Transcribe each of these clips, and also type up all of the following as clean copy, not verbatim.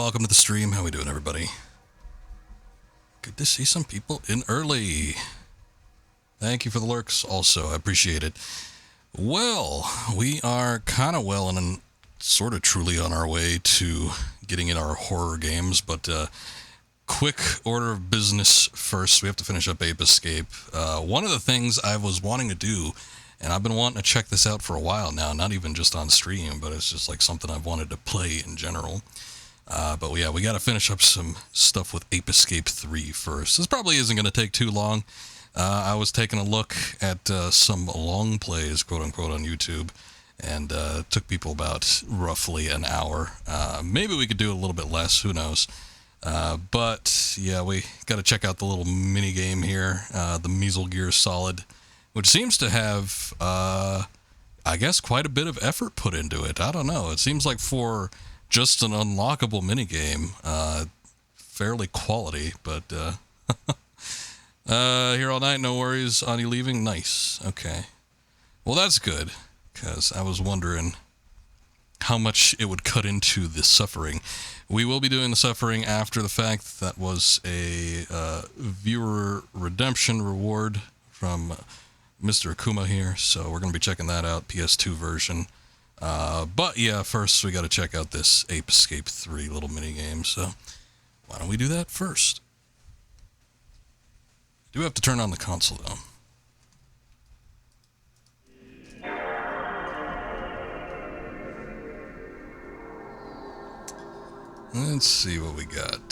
welcome to the stream. How we doing, everybody? Good to see some people in early. Thank you for the lurks also. I appreciate it. Well, we are kind of well and sort of truly on our way to getting in our horror games, but quick order of business first. We have to finish up Ape Escape. One of the things I was wanting to do, and I've been wanting to check this out for a while now, not even just on stream, but it's just like something I've wanted to play in general. But yeah, we got to finish up some stuff with Ape Escape 3 first. This probably isn't going to take too long. I was taking a look at some long plays, quote-unquote, on YouTube, and took people about roughly an hour. Maybe we could do a little bit less, who knows. But yeah, we got to check out the little mini game here, the Mesal Gear Solid, which seems to have, I guess, quite a bit of effort put into it. I don't know. It seems like for just an unlockable minigame, fairly quality, but here all night, no worries on you leaving. Nice. Okay. Well, that's good, because I was wondering how much it would cut into the suffering. We will be doing the suffering after the fact. That was a viewer redemption reward from Mr. Akuma here, so we're going to be checking that out, PS2 version. But yeah, first we got to check out this Ape Escape 3 little mini game, so why don't we do that first? I do have to turn on the console though. Let's see what we got.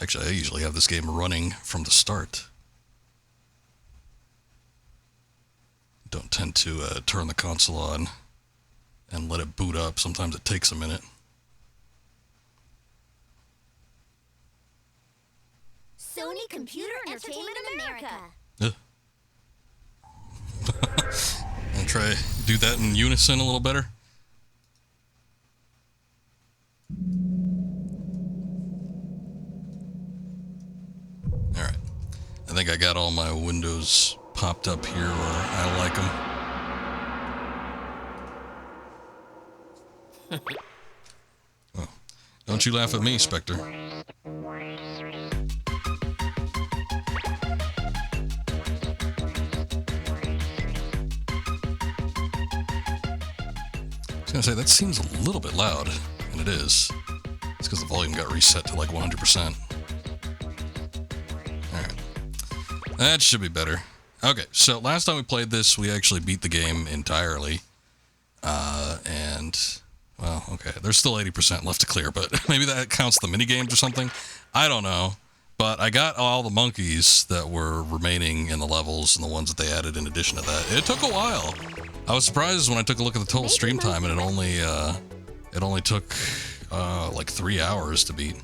Actually, I usually have this game running from the start. Don't tend to turn the console on and let it boot up. Sometimes it takes a minute. Sony Computer Entertainment America. I'll try do that in unison a little better. Alright. I think I got all my windows popped up here where I like them. Oh. Don't you laugh at me, Spectre. I was gonna say, that seems a little bit loud, and it is. It's because the volume got reset to like 100%. Alright. That should be better. Okay, so last time we played this, we actually beat the game entirely. And, well, okay, there's still 80% left to clear, but maybe that counts the minigames or something? I don't know. But I got all the monkeys that were remaining in the levels and the ones that they added in addition to that. It took a while. I was surprised when I took a look at the total stream time, and it only took like 3 hours to beat.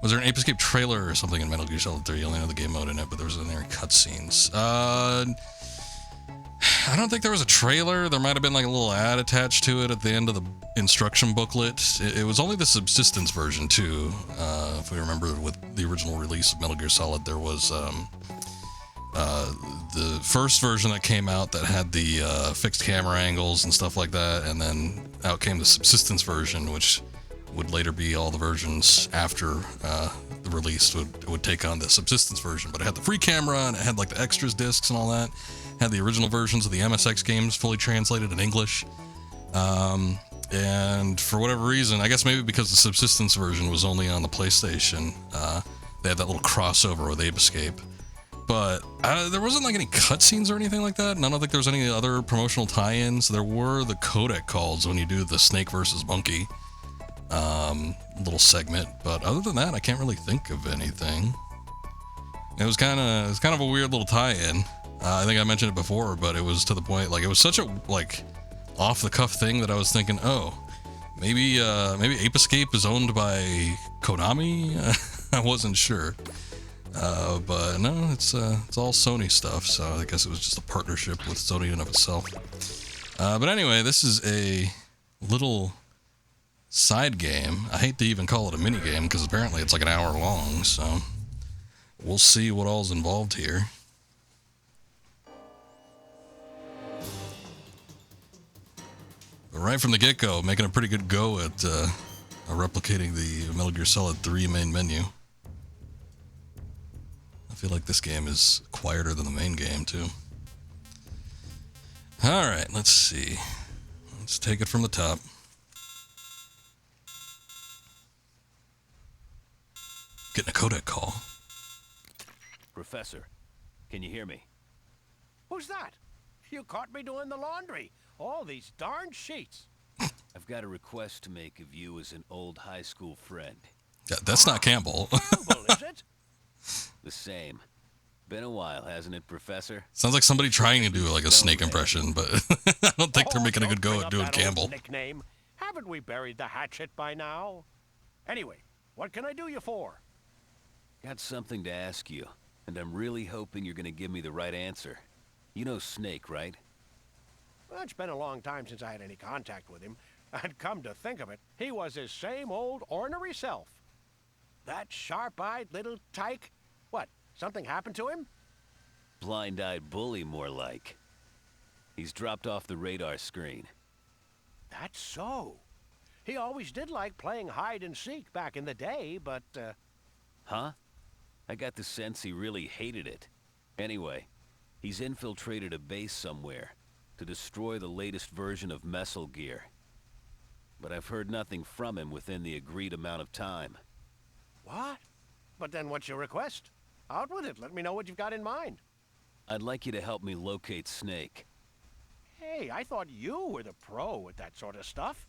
Was there an Ape Escape trailer or something in Metal Gear Solid 3? You only know the game mode in it, but there was any cutscenes. I don't think there was a trailer. There might have been like a little ad attached to it at the end of the instruction booklet. It was only the subsistence version too. If we remember, with the original release of Metal Gear Solid, there was the first version that came out that had the fixed camera angles and stuff like that, and then out came the subsistence version, which would later be all the versions after the release would take on the subsistence version. But it had the free camera, and it had like the extras discs and all that. Had the original versions of the MSX games fully translated in English. And for whatever reason, I guess maybe because the subsistence version was only on the PlayStation, they had that little crossover with Ape Escape. But there wasn't like any cutscenes or anything like that, and I don't think there was any other promotional tie-ins. There were the codec calls when you do the Snake versus Monkey little segment, but other than that, I can't really think of anything. It was kind of a weird little tie-in. I think I mentioned it before, but it was to the point, like, it was such a like off-the-cuff thing that I was thinking, oh, maybe Ape Escape is owned by Konami. I wasn't sure. But no, it's all Sony stuff, so I guess it was just a partnership with Sony in and of itself. But anyway, this is a little side game. I hate to even call it a mini game because apparently it's like an hour long, so we'll see what all's involved here. But right from the get-go, making a pretty good go at replicating the Metal Gear Solid 3 main menu. I feel like this game is quieter than the main game, too. Alright, let's see. Let's take it from the top. Getting a codec call. Professor, can you hear me? Who's that? You caught me doing the laundry. All these darn sheets. I've got a request to make of you as an old high school friend. Yeah, that's not Campbell. Campbell, is it? The same. Been a while, hasn't it, Professor? Sounds like somebody trying to do like a Snake impression, but I don't think they're making a good go Don't at bring doing up that old Campbell. Nickname. Haven't we buried the hatchet by now? Anyway, what can I do you for? Got something to ask you, and I'm really hoping you're gonna give me the right answer. You know Snake, right? Well, it's been a long time since I had any contact with him. And come to think of it, he was his same old ornery self. That sharp-eyed little tyke. What, something happened to him? Blind-eyed bully, more like. He's dropped off the radar screen. That's so. He always did like playing hide-and-seek back in the day, but, Huh? I got the sense he really hated it. Anyway, he's infiltrated a base somewhere to destroy the latest version of Mesal gear. But I've heard nothing from him within the agreed amount of time. What? But then what's your request? Out with it. Let me know what you've got in mind. I'd like you to help me locate Snake. Hey, I thought you were the pro at that sort of stuff.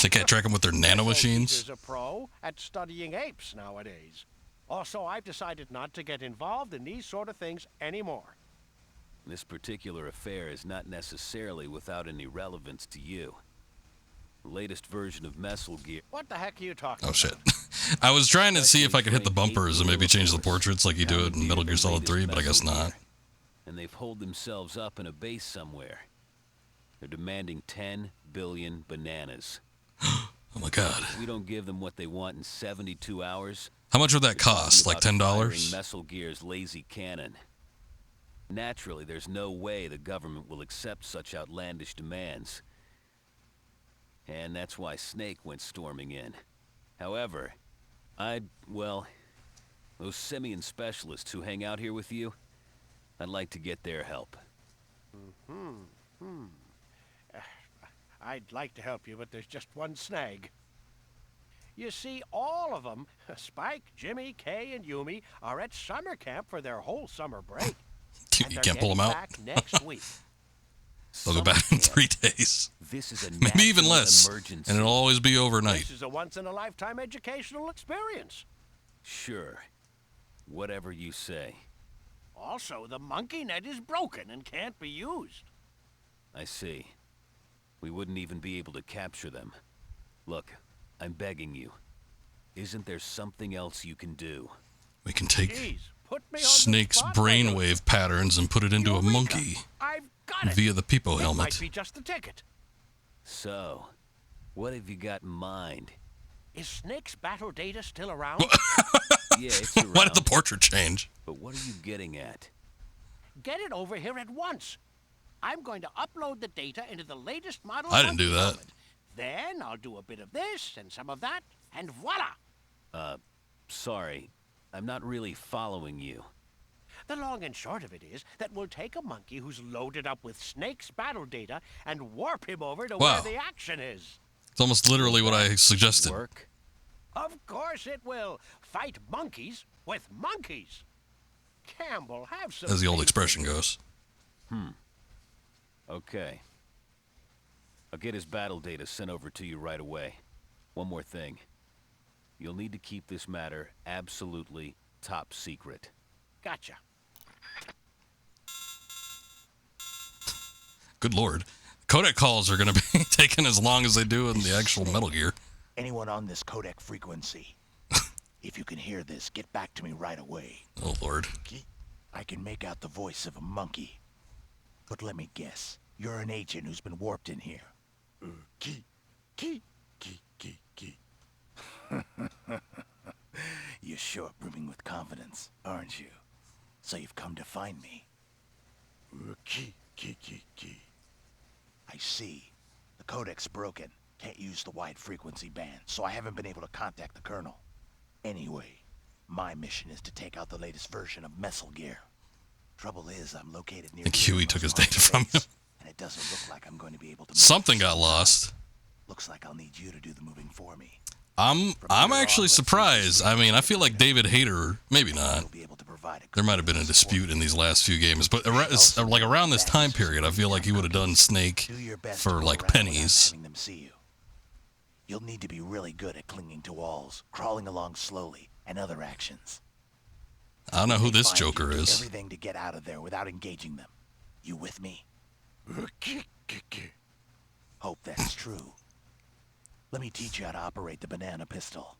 They can't track them with their nano machines. Is a pro at studying apes nowadays. Also, I've decided not to get involved in these sort of things anymore. This particular affair is not necessarily without any relevance to you. The latest version of Mesal gear... What the heck are you talking Oh about? shit. I was trying to see if I could hit the bumpers and maybe change the portraits like you do it in Metal Gear Solid 3, but I guess not. And they've holed themselves up in a base somewhere. They're demanding 10 billion bananas. Oh my god. If we don't give them what they want in 72 hours... How much would that cost? Like $10? Mesal gear's lazy cannon. Naturally, there's no way the government will accept such outlandish demands. And that's why Snake went storming in. However, well, those simian specialists who hang out here with you, I'd like to get their help. I'd like to help you, but there's just one snag. You see, all of them, Spike, Jimmy, Kay, and Yumi, are at summer camp for their whole summer break. You can't pull them out. Back next week. They'll go back in 3 days. This is a Maybe even national less. emergency. And it'll always be overnight. This is a once-in-a-lifetime educational experience. Sure. Whatever you say. Also, the monkey net is broken and can't be used. I see. We wouldn't even be able to capture them. Look, I'm begging you. Isn't there something else you can do? We can take Jeez, put me on the Snake's spot, brainwave patterns and put it into a Eureka! monkey I've got it. via the Peepo It helmet. might be just the ticket. So, what have you got in mind? Is Snake's battle data still around? Yeah, it's around. Why did the portrait change? But what are you getting at? Get it over here at once. I'm going to upload the data into the latest model. I didn't do monkey that. helmet. Then I'll do a bit of this and some of that, and voila! Sorry. I'm not really following you. The long and short of it is that we'll take a monkey who's loaded up with Snake's battle data and warp him over to Wow. where the action is. It's almost literally what I suggested. Work? Of course it will. Fight monkeys with monkeys. Campbell, have some... As the old faith expression in me. goes. Okay. I'll get his battle data sent over to you right away. One more thing. You'll need to keep this matter absolutely top secret. Gotcha. Good lord. Codec calls are going to be taking as long as they do in the actual Metal Gear. Anyone on this codec frequency? If you can hear this, get back to me right away. Oh lord. I can make out the voice of a monkey. But let me guess. You're an agent who's been warped in here. Key. You're sure brimming with confidence, aren't you? So you've come to find me. I see. The codec's broken. Can't use the wide frequency band, so I haven't been able to contact the Colonel. Anyway, my mission is to take out the latest version of Mesal gear. Trouble is, I'm located near... I think Huey took his data from him. And it doesn't look like I'm going to be able to... Something got lost. Looks like I'll need you to do the moving for me. I'm actually surprised. I mean, I feel like David Hayter, maybe not. You'll be able to provide a There might have been a dispute in these last few games, but like around this time period, I feel like he would have done Snake Do your best for to go like around without pennies. having them see you. You'll need to be really good at clinging to walls, crawling along slowly, and other actions. I don't know who this Find you, Joker do is. everything to get out of there without engaging them. You with me? Hope that's true. Let me teach you how to operate the banana pistol.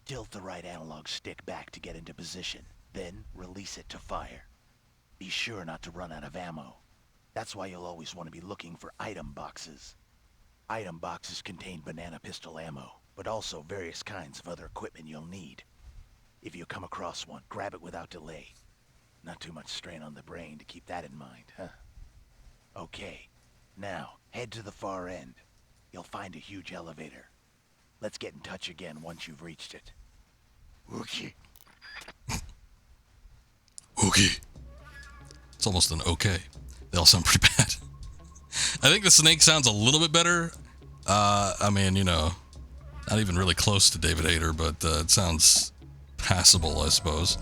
Tilt the right analog stick back to get into position, then release it to fire. Be sure not to run out of ammo. That's why you'll always want to be looking for item boxes. Item boxes contain banana pistol ammo, but also various kinds of other equipment you'll need. If you come across one, grab it without delay. Not too much strain on the brain to keep that in mind, huh? Okay, now head to the far end. You'll find a huge elevator. Let's get in touch again once you've reached it. Okay. Okay. It's almost an okay. They all sound pretty bad. I think the Snake sounds a little bit better. I mean, you know, not even really close to David Hayter, but it sounds passable, I suppose.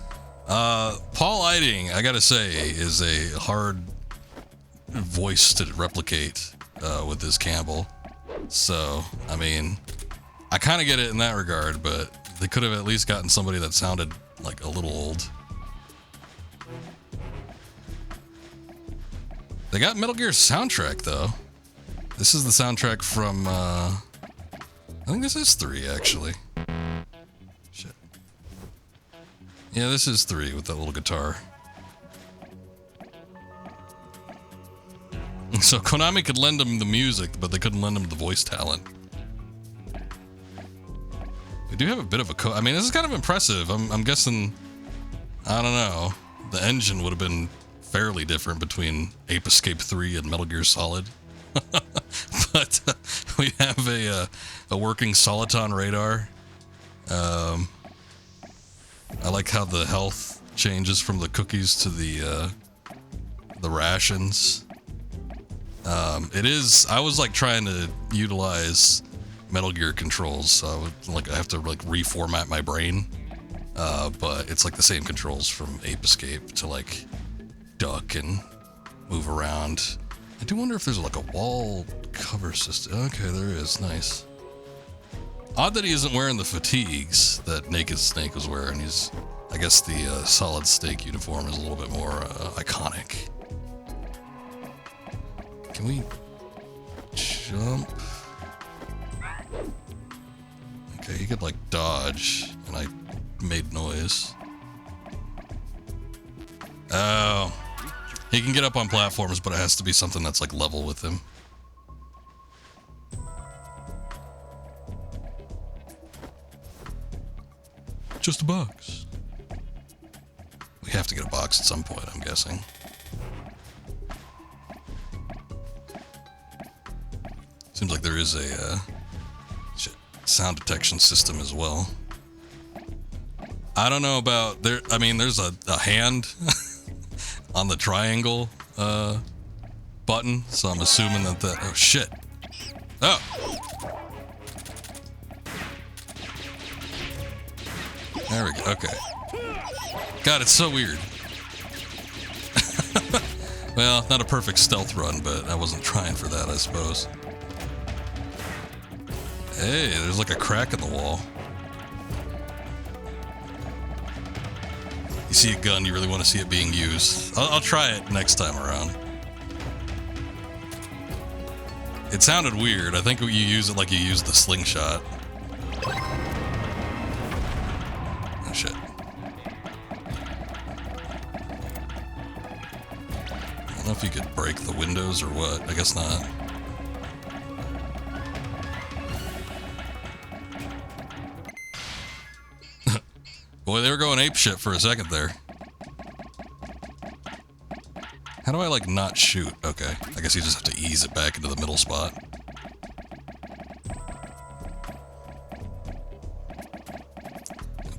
Paul Eiding, I gotta say, is a hard voice to replicate with this Campbell. So, I mean, I kind of get it in that regard, but they could have at least gotten somebody that sounded like a little old. They got Metal Gear soundtrack, though. This is the soundtrack from, I think this is 3, actually. Shit. Yeah, this is 3 with that little guitar. So Konami could lend them the music, but they couldn't lend them the voice talent. We do have a bit of a I mean, this is kind of impressive. I'm guessing, I don't know, the engine would have been fairly different between Ape Escape 3 and Metal Gear Solid. But we have a working Soliton radar. I like how the health changes from the cookies to the rations. I was like trying to utilize Metal Gear controls, so I have to like reformat my brain. But it's like the same controls from Ape Escape to like duck and move around. I do wonder if there's like a wall cover system. Okay, there is. Nice. Odd that he isn't wearing the fatigues that Naked Snake was wearing. I guess the Solid Snake uniform is a little bit more iconic. Can we jump? Okay, he could like dodge, and I made noise. Oh. He can get up on platforms, but it has to be something that's like level with him. Just a box. We have to get a box at some point, I'm guessing. Seems like there is a sound detection system as well. I don't know about there. I mean, there's a hand on the triangle button, so I'm assuming that oh shit. Oh. There we go. Okay. God, it's so weird. Well, not a perfect stealth run, but I wasn't trying for that, I suppose. Hey, there's like a crack in the wall. You see a gun, you really want to see it being used. I'll try it next time around. It sounded weird. I think you use it like you use the slingshot. Oh shit. I don't know if you could break the windows or what. I guess not. Boy, they were going ape shit for a second there. How do I, like, not shoot? Okay, I guess you just have to ease it back into the middle spot.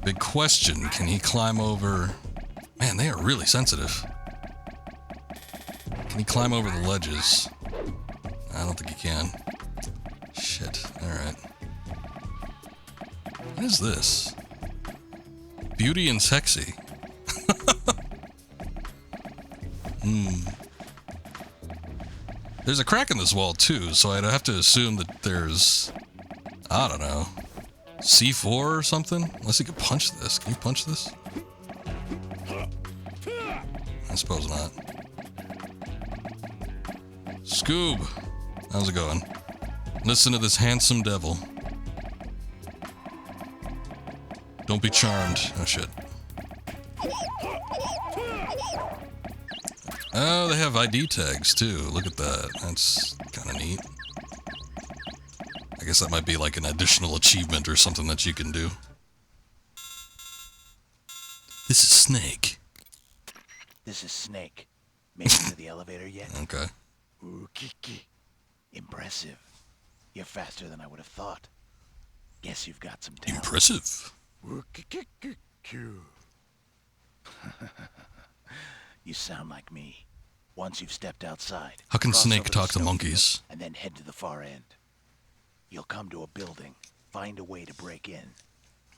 Big question, can he climb over... Man, they are really sensitive. Can he climb over the ledges? I don't think he can. Shit, alright. What is this? Beauty and sexy. There's a crack in this wall too, so I'd have to assume that there's... I don't know. C4 or something? Unless you could punch this. Can you punch this? I suppose not. Scoob! How's it going? Listen to this handsome devil. Don't be charmed. Oh shit. Oh, they have ID tags too. Look at that. That's kind of neat. I guess that might be like an additional achievement or something that you can do. This is Snake. This is Snake. Made it to the elevator yet? Okay. Ooh, kiki. Impressive. You're faster than I would have thought. Guess you've got some talent. Impressive. Ooh, kiki. You sound like me. Once you've stepped outside, How can cross Snake over the talk to stone monkeys? field, and then head to the far end. You'll come to a building, find a way to break in.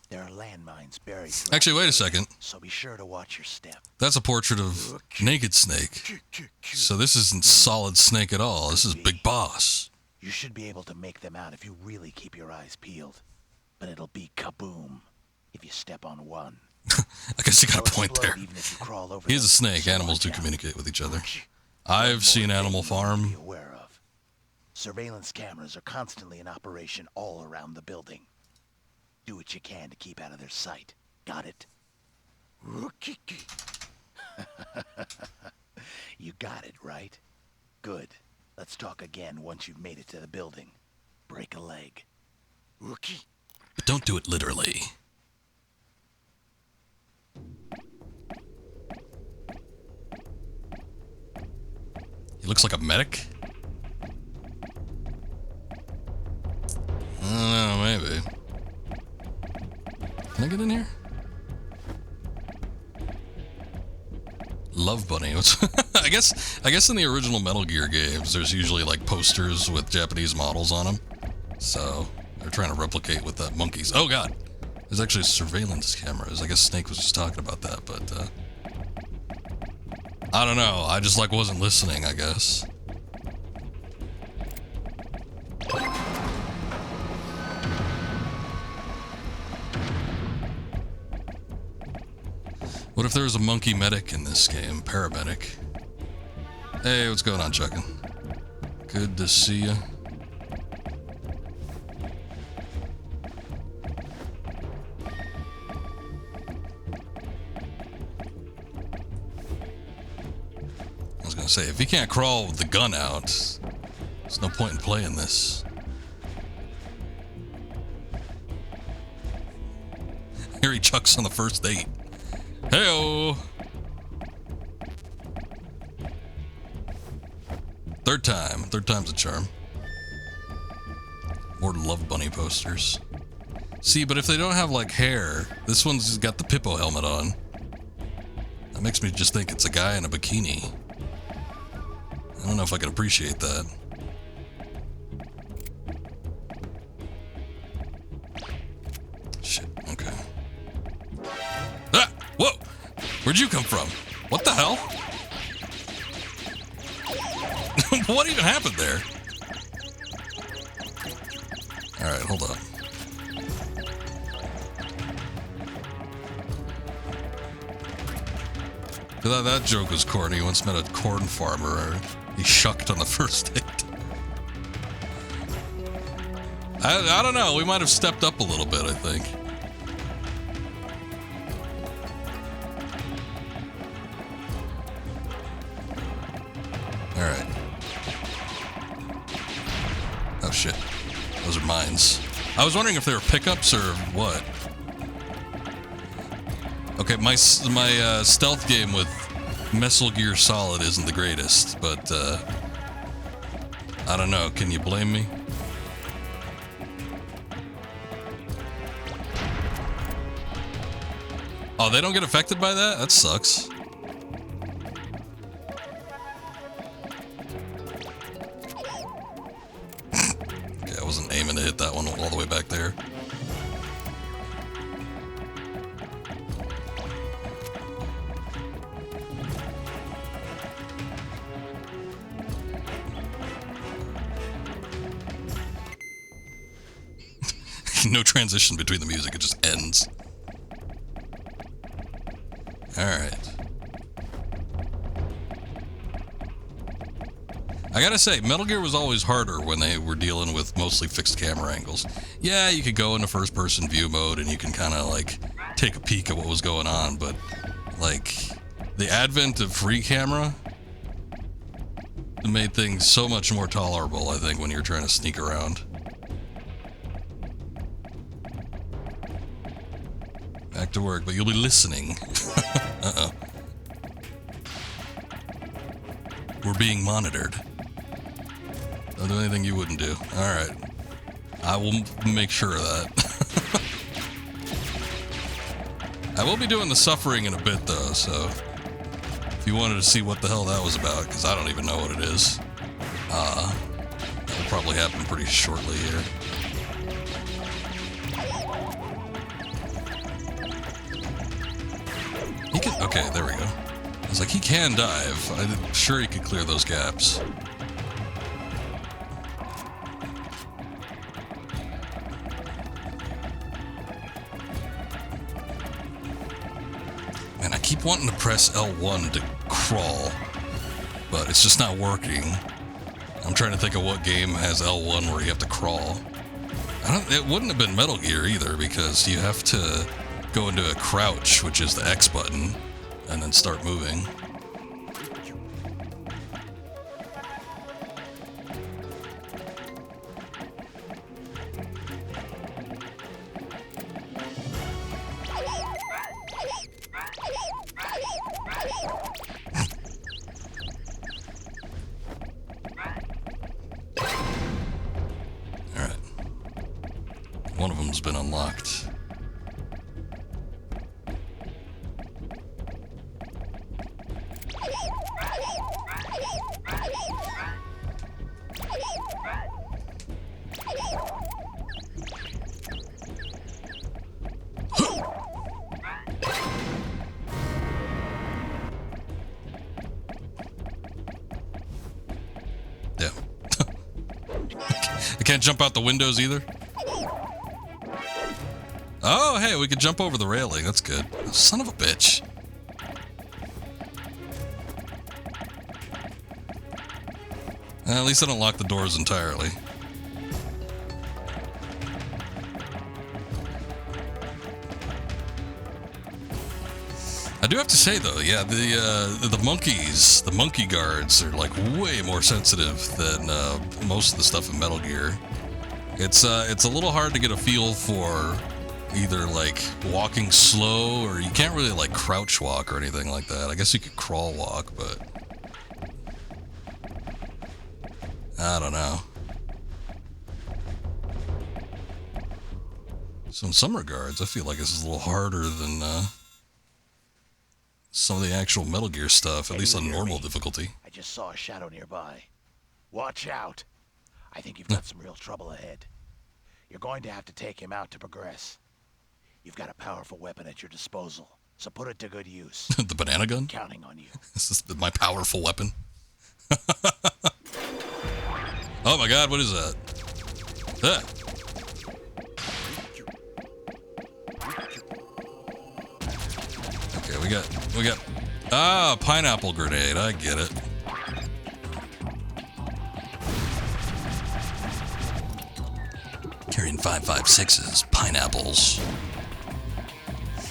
There are landmines buried throughout Actually, wait a the second. building, so be sure to watch your step. That's a portrait of Naked Snake. So this isn't Solid Snake at all. This is Big Boss. You should be able to make them out if you really keep your eyes peeled. But it'll be kaboom if you step on one. I guess you got a They'll point explode there. even if you crawl over He's them, a snake. so Animals watch do out. communicate with each other. One I've more seen thing Animal you need to Farm. be aware of. Surveillance cameras are constantly in operation all around the building. Do what you can to keep out of their sight. Got it? You got it, right? Good. Let's talk again once you've made it to the building. Break a leg. But don't do it literally. He looks like a medic? I don't know, maybe. Can I get in here? Love Bunny. What's I guess in the original Metal Gear games, there's usually like posters with Japanese models on them. So they're trying to replicate with that monkeys. Oh god, there's actually surveillance cameras. I guess Snake was just talking about that, but I don't know. I just like wasn't listening, I guess. What if there was a monkey medic in this game? Paramedic. Hey, what's going on, Chuckin? Good to see you. I was gonna say, if he can't crawl with the gun out, there's no point in playing this. Here he chucks on the first date. Heyo! Third time's a charm. More Love Bunny posters. See, but if they don't have like hair, this one's got the Pippo helmet on. That makes me just think it's a guy in a bikini. I don't know if I can appreciate that. Shit, okay. Ah! Whoa! Where'd you come from? What the hell? What even happened there? Alright, hold on. That joke was corny. He once met a corn farmer. He shucked on the first date. I don't know. We might have stepped up a little bit, I think. Alright. Oh shit. Those are mines. I was wondering if they were pickups or what. Okay, my stealth game with Mesal Gear Solid isn't the greatest, but I don't know. Can you blame me? Oh, they don't get affected by that? That sucks. Okay, I wasn't aiming to hit that one all the way back there. No transition between the music, it just ends. Alright. I gotta say, Metal Gear was always harder when they were dealing with mostly fixed camera angles. Yeah, you could go into first-person view mode and you can kind of, like, take a peek at what was going on, but, like, the advent of free camera made things so much more tolerable, I think, when you're trying to sneak around. Back to work, but you'll be listening. Uh-oh. We're being monitored. Don't do anything you wouldn't do. Alright. I will make sure of that. I will be doing the suffering in a bit, though, so if you wanted to see what the hell that was about, because I don't even know what it is, that'll probably happen pretty shortly here. He can, okay, there we go. I was like, he can dive. I'm sure he could clear those gaps. Man, I keep wanting to press L1 to crawl, but it's just not working. I'm trying to think of what game has L1 where you have to crawl. It wouldn't have been Metal Gear either, because you have to go into a crouch, which is the X button, and then start moving. Alright. One of them's been unlocked. Yeah. I can't jump out the windows either. Oh, hey, we could jump over the railing. That's good. Son of a bitch. At least I don't lock the doors entirely. I do have to say though, yeah, the monkeys, the monkey guards are like way more sensitive than most of the stuff in Metal Gear. It's a little hard to get a feel for either like walking slow, or you can't really like crouch walk or anything like that. I guess you could crawl walk, but I don't know. So in some regards, I feel like this is a little harder than some of the actual Metal Gear stuff, at least on normal difficulty. I just saw a shadow nearby. Watch out. I think you've got some real trouble ahead. You're going to have to take him out to progress. You've got a powerful weapon at your disposal, so put it to good use. The banana gun? I'm counting on you. This is my powerful weapon. Oh my god, what is that? Ah. Okay, we got pineapple grenade, I get it. Carrying 5.56s, pineapples.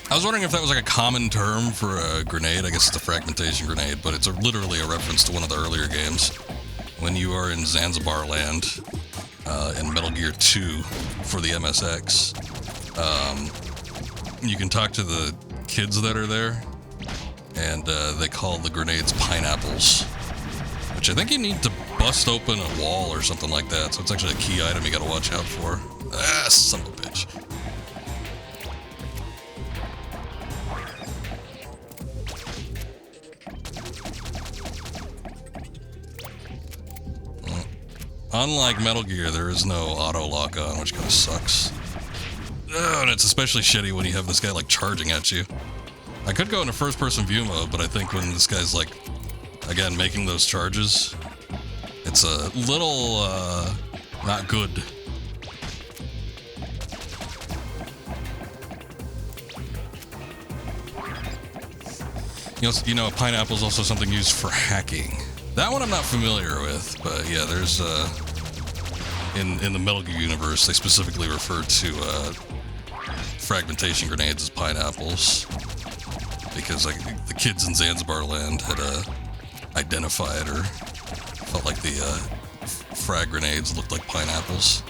I was wondering if that was like a common term for a grenade. I guess it's a fragmentation grenade, but it's literally a reference to one of the earlier games. When you are in Zanzibar land in Metal Gear 2 for the MSX, you can talk to the kids that are there, and they call the grenades pineapples, which I think you need to bust open a wall or something like that, so it's actually a key item you gotta watch out for. Ah, son of a bitch. Unlike Metal Gear, there is no auto lock on, which kind of sucks. Oh, and it's especially shitty when you have this guy like charging at you. I could go into first-person view mode, but I think when this guy's like, again, making those charges, it's a little not good. You know, pineapple is also something used for hacking. That one I'm not familiar with, but yeah, there's in the Metal Gear universe, they specifically refer to fragmentation grenades as pineapples because like the kids in Zanzibar land had identified or felt like the frag grenades looked like pineapples.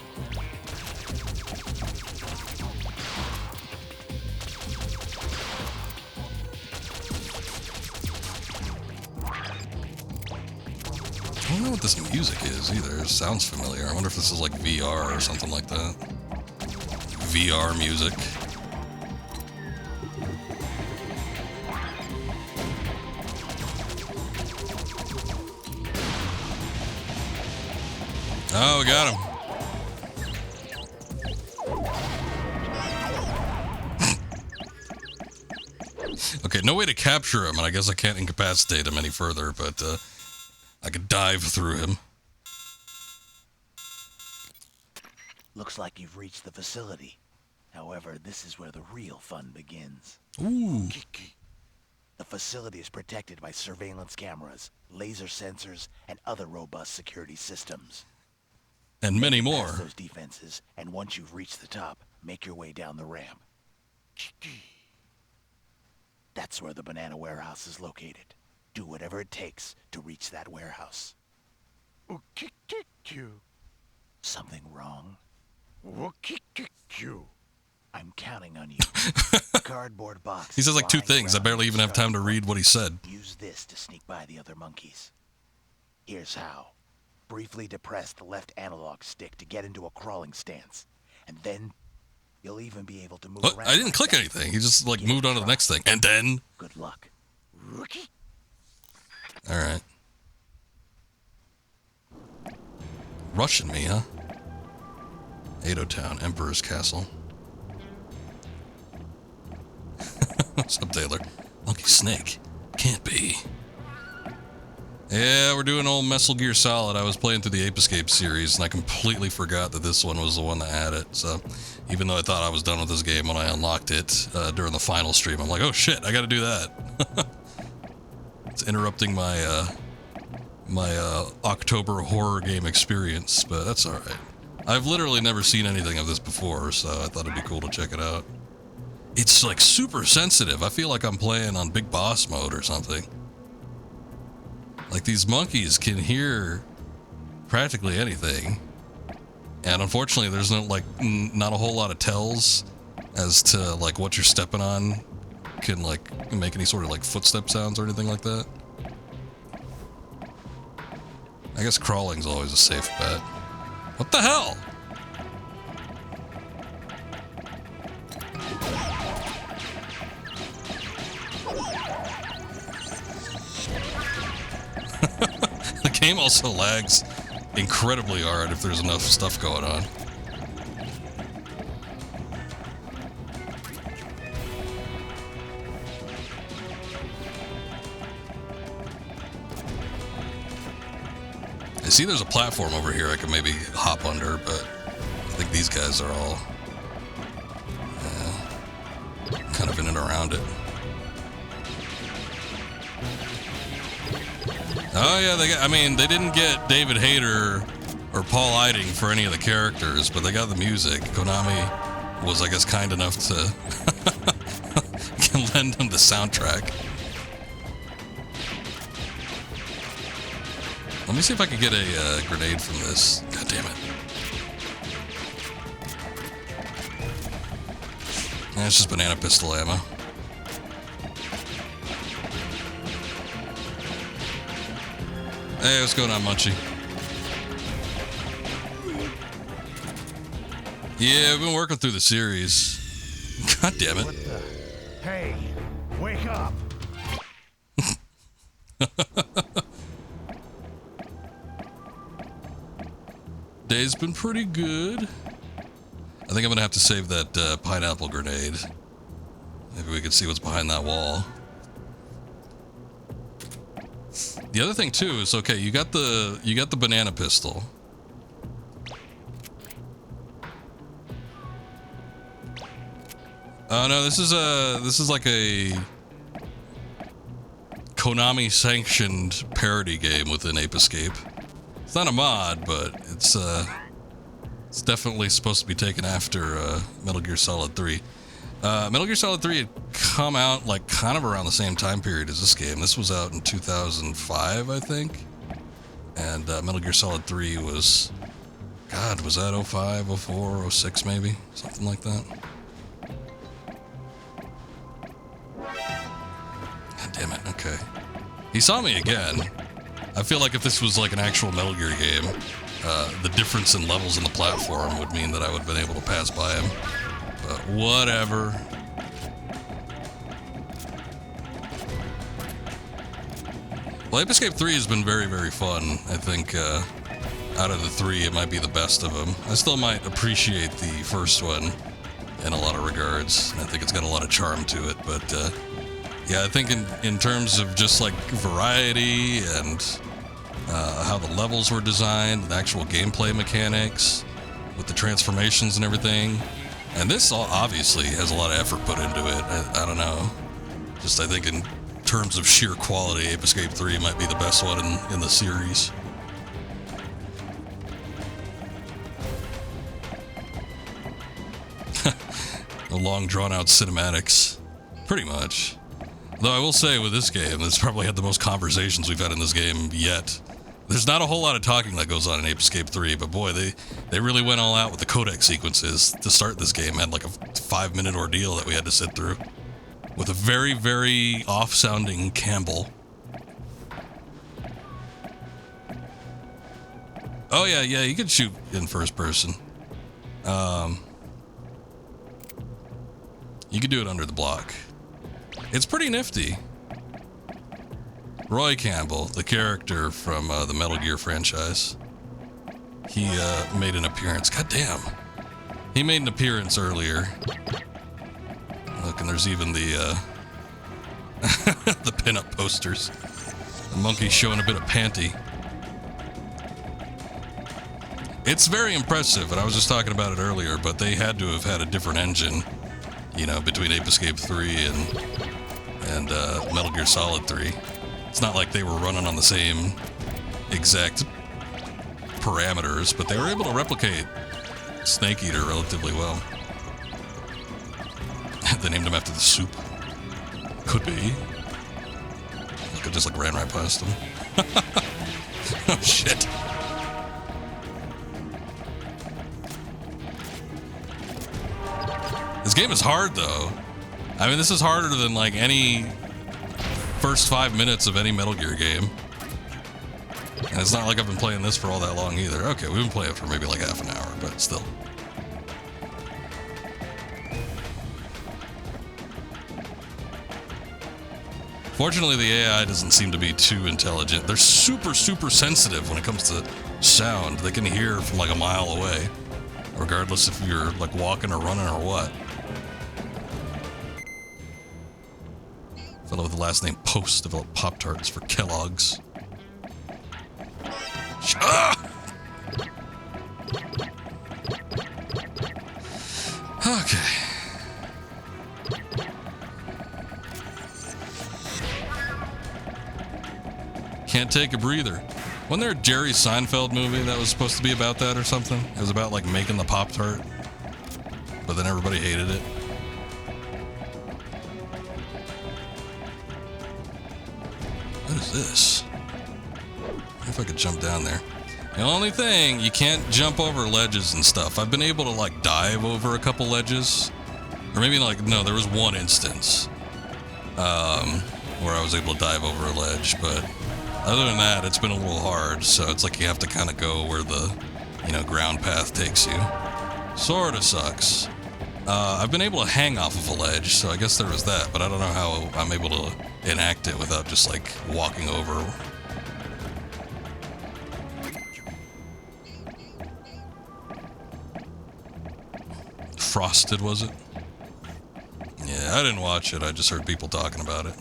I don't know what this music is either. It sounds familiar. I wonder if this is like VR or something like that. VR music. Oh, we got him. Okay, no way to capture him, and I guess I can't incapacitate him any further, but I could dive through him. Looks like you've reached the facility. However, this is where the real fun begins. Ooh. The facility is protected by surveillance cameras, laser sensors, and other robust security systems. And many Pass more. those defenses, and once you've reached the top, make your way down the ramp. That's where the banana warehouse is located. Do whatever it takes to reach that warehouse. Something wrong? I'm counting on you. Cardboard box. He says like two lying things. I around barely in even have time to starting read what he said. Use this to sneak by the other monkeys. Here's how. Briefly depress the left analog stick to get into a crawling stance. And then you'll even be able to move What? around. I didn't like click that. anything. He just like Get moved it on to the tried. next thing. And then... Good luck. Alright. Rushing me, huh? Ado Town, Emperor's Castle. What's up, Taylor? Monkey Snake. Can't be. Yeah, we're doing old Mesal Gear Solid. I was playing through the Ape Escape series, and I completely forgot that this one was the one that had it. So, even though I thought I was done with this game when I unlocked it during the final stream, I'm like, oh shit, I gotta do that. It's interrupting my my October horror game experience, but that's alright. I've literally never seen anything of this before, so I thought it'd be cool to check it out. It's like super sensitive. I feel like I'm playing on Big Boss mode or something. Like these monkeys can hear practically anything. And unfortunately there's no like not a whole lot of tells as to like what you're stepping on can like make any sort of like footstep sounds or anything like that. I guess crawling's always a safe bet. What the hell? The game also lags incredibly hard if there's enough stuff going on. I see there's a platform over here I can maybe hop under, but I think these guys are all kind of in and around it. Oh yeah, they didn't get David Hayter or Paul Eiding for any of the characters, but they got the music. Konami was, I guess, kind enough to lend them the soundtrack. Let me see if I can get a grenade from this. God damn it. It's just banana pistol ammo. Hey, what's going on, Munchie? Yeah, we've been working through the series. God damn it. What the? Hey, wake up! Day's been pretty good. I think I'm gonna have to save that pineapple grenade. Maybe we can see what's behind that wall. The other thing too is, okay, you got the banana pistol. Oh no, this is like a Konami sanctioned parody game within Ape Escape. It's not a mod, but it's definitely supposed to be taken after Metal Gear Solid 3. Metal Gear Solid 3 had come out like kind of around the same time period as this game. This was out in 2005, I think. And Metal Gear Solid 3 was, God, was that 05, 04, 06 maybe? Something like that. God damn it, okay. He saw me again. I feel like if this was like an actual Metal Gear game, the difference in levels in the platform would mean that I would have been able to pass by him. But whatever. Well, Ape Escape 3 has been very, very fun. I think out of the three, it might be the best of them. I still might appreciate the first one in a lot of regards. I think it's got a lot of charm to it, but yeah, I think in terms of just like variety and how the levels were designed, the actual gameplay mechanics, with the transformations and everything, and this all obviously has a lot of effort put into it. I don't know. Just I think in terms of sheer quality, Ape Escape 3 might be the best one in the series. The long drawn-out cinematics. Pretty much. Though I will say with this game, this probably had the most conversations we've had in this game yet. There's not a whole lot of talking that goes on in Ape Escape 3, but boy, they really went all out with the codec sequences to start this game. Had like a 5-minute ordeal that we had to sit through with a very, very off-sounding Campbell. Oh yeah, you could shoot in first person. You could do it under the block. It's pretty nifty. Roy Campbell, the character from the Metal Gear franchise, he made an appearance. God damn. He made an appearance earlier. Look, and there's even the the pinup posters. The monkey showing a bit of panty. It's very impressive, and I was just talking about it earlier, but they had to have had a different engine, you know, between Ape Escape 3 and Metal Gear Solid 3. It's not like they were running on the same exact parameters, but they were able to replicate Snake Eater relatively well. They named him after the soup. Could be. Look, I just like ran right past him. Oh shit. This game is hard though. I mean, this is harder than like any first 5 minutes of any Metal Gear game. And it's not like I've been playing this for all that long either. Okay, we've been playing it for maybe like half an hour, but still. Fortunately, the AI doesn't seem to be too intelligent. They're super, super sensitive when it comes to sound. They can hear from like a mile away, regardless if you're like walking or running or what. Fellow with the last name Post developed Pop-Tarts for Kellogg's. Okay. Can't take a breather. Wasn't there a Jerry Seinfeld movie that was supposed to be about that or something? It was about like making the Pop-Tart, but then everybody hated it. What is this? I wonder if I could jump down there. The only thing, you can't jump over ledges and stuff. I've been able to like dive over a couple ledges. Or maybe like, no, there was one instance where I was able to dive over a ledge, but Other than that, it's been a little hard, so it's like you have to kind of go where the, ground path takes you. Sorta sucks. I've been able to hang off of a ledge, so I guess there was that, but I don't know how I'm able to enact it without just, like, walking over. Frosted, was it? Yeah, I didn't watch it. I just heard people talking about it.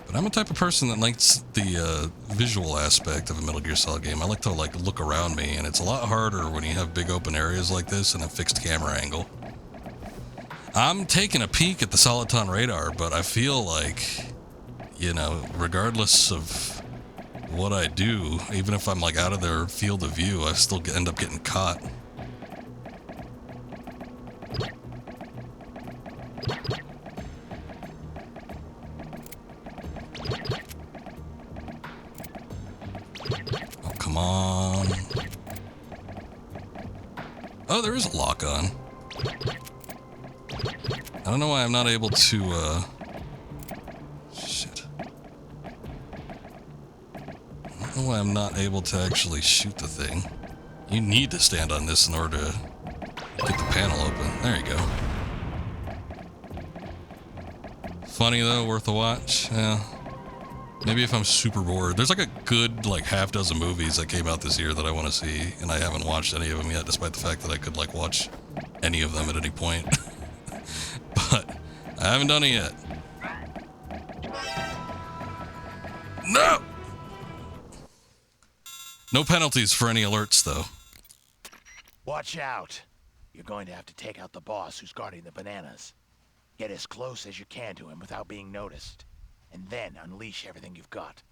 But I'm a type of person that likes the visual aspect of a Metal Gear Solid game. I like to look around me, and it's a lot harder when you have big open areas like this and a fixed camera angle. I'm taking a peek at the Soliton radar, but I feel like, regardless of what I do, even if I'm like out of their field of view, I still end up getting caught. Oh, come on. Oh, there is a lock on. I don't know why I'm not able to, shit. I don't know why I'm not able to actually shoot the thing. You need to stand on this in order to get the panel open. There you go. Funny though, worth a watch. Yeah. Maybe if I'm super bored. There's like a good half dozen movies that came out this year that I want to see, and I haven't watched any of them yet, despite the fact that I could watch any of them at any point. But I haven't done it yet. No! No penalties for any alerts, though. Watch out. You're going to have to take out the boss who's guarding the bananas. Get as close as you can to him without being noticed. And then unleash everything you've got.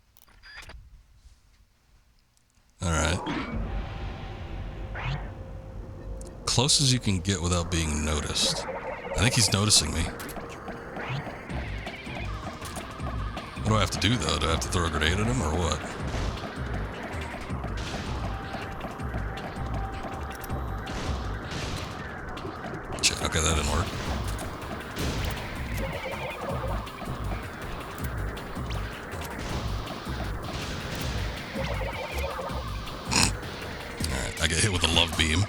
Alright. Close as you can get without being noticed. I think he's noticing me. What do I have to do, though? Do I have to throw a grenade at him, or what? Shit, okay, that didn't work. Alright, I get hit with a love beam.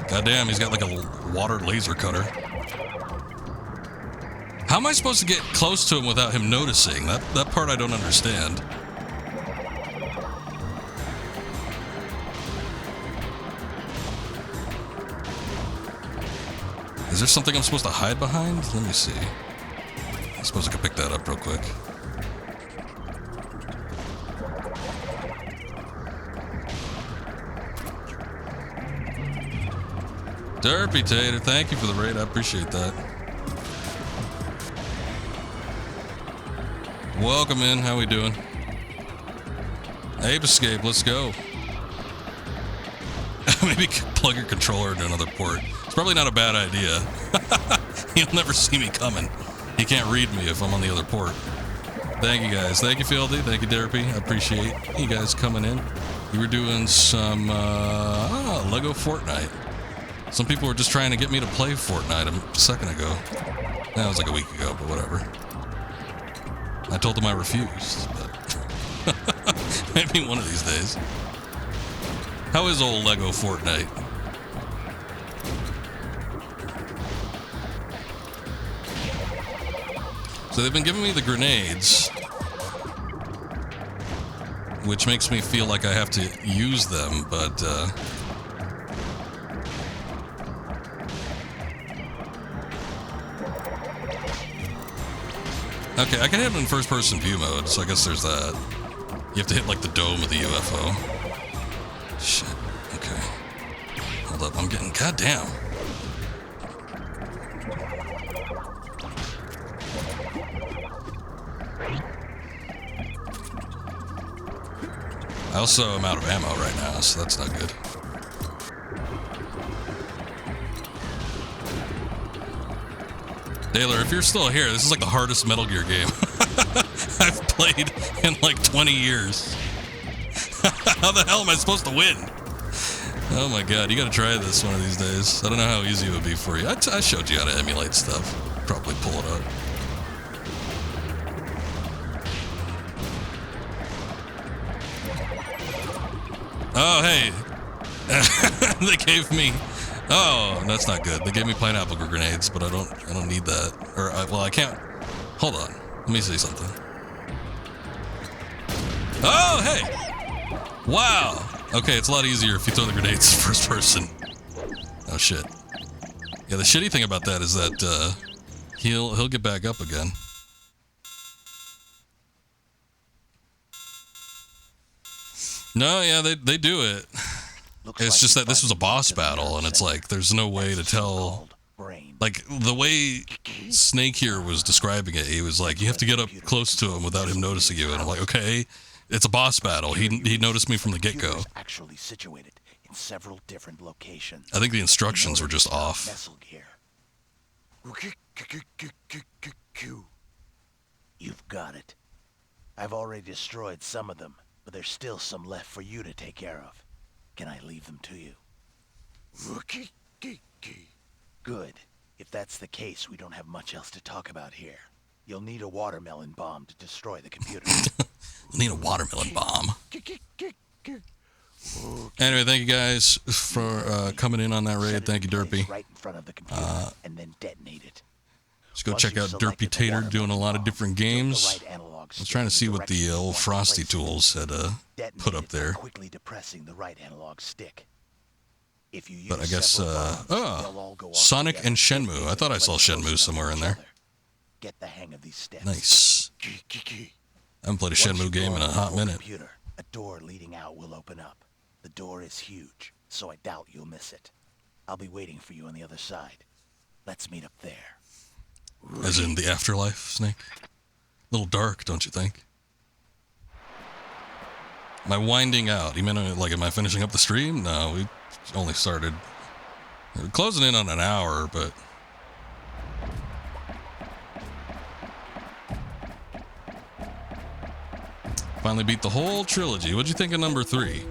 Goddamn, he's got like a water laser cutter. How am I supposed to get close to him without him noticing? That part I don't understand. Is there something I'm supposed to hide behind? Let me see. I suppose I could pick that up real quick. Derpy Tater, thank you for the raid. I appreciate that. Welcome in. How we doing? Ape Escape, let's go. Maybe plug your controller into another port. It's probably not a bad idea. He'll never see me coming. He can't read me if I'm on the other port. Thank you guys. Thank you, Fieldy. Thank you, Derpy. I appreciate you guys coming in. You were doing some Lego Fortnite. Some people were just trying to get me to play Fortnite a second ago. That was like a week ago, but whatever. I told them I refused, but maybe one of these days. How is old Lego Fortnite? So they've been giving me the grenades, which makes me feel like I have to use them, but okay, I can have it in first-person view mode, so I guess there's that. You have to hit, like, the dome of the UFO. Shit. Okay. Hold up, I'm getting... Goddamn. I also am out of ammo right now, so that's not good. Taylor, if you're still here, this is like the hardest Metal Gear game I've played in like 20 years. How the hell am I supposed to win? Oh my god, you gotta try this one of these days. I don't know how easy it would be for you. I showed you how to emulate stuff probably pull it up. Oh, hey. They gave me... Oh, that's not good. They gave me pineapple grenades, but I don't need that. Or, well, I can't... Hold on. Let me see something. Oh, hey! Wow! Okay, it's a lot easier if you throw the grenades first person. Oh, shit. Yeah, the shitty thing about that is that, he'll get back up again. No, yeah, they do it. It's just that this was a boss battle, and it's like, there's no way to tell... Like, the way Snake here was describing it, he was like, you have to get up close to him without him noticing you. And I'm like, okay, it's a boss battle. He noticed me from the get-go. Actually situated in several different locations. I think the instructions were just off. Mesal gear. You've got it. I've already destroyed some of them, but there's still some left for you to take care of. Can I leave them to you? Good. If that's the case, we don't have much else to talk about here. You'll need a watermelon bomb to destroy the computer. Need a watermelon bomb. Anyway, thank you guys for coming in on that raid. Thank you, Derpy. Right in front of the computer, and then detonate it. Just go check out Derpy Tater doing a lot of different games. I was trying to see what the old Frosty Tools had put up there. Quickly depressing the right analog stick. If you use But I guess, Sonic and Shenmue. I thought I saw Shenmue somewhere in there. Get the hang of these steps. Nice. I haven't played a Shenmue game in a hot minute. A door leading out will open up. The door is huge, so I doubt you'll miss it. I'll be waiting for you on the other side. Let's meet up there. As in the afterlife, Snake? A little dark, don't you think? Am I winding out? You mean, like, am I finishing up the stream? No, we only started. We're closing in on an hour, but... Finally beat the whole trilogy. What'd you think of number 3?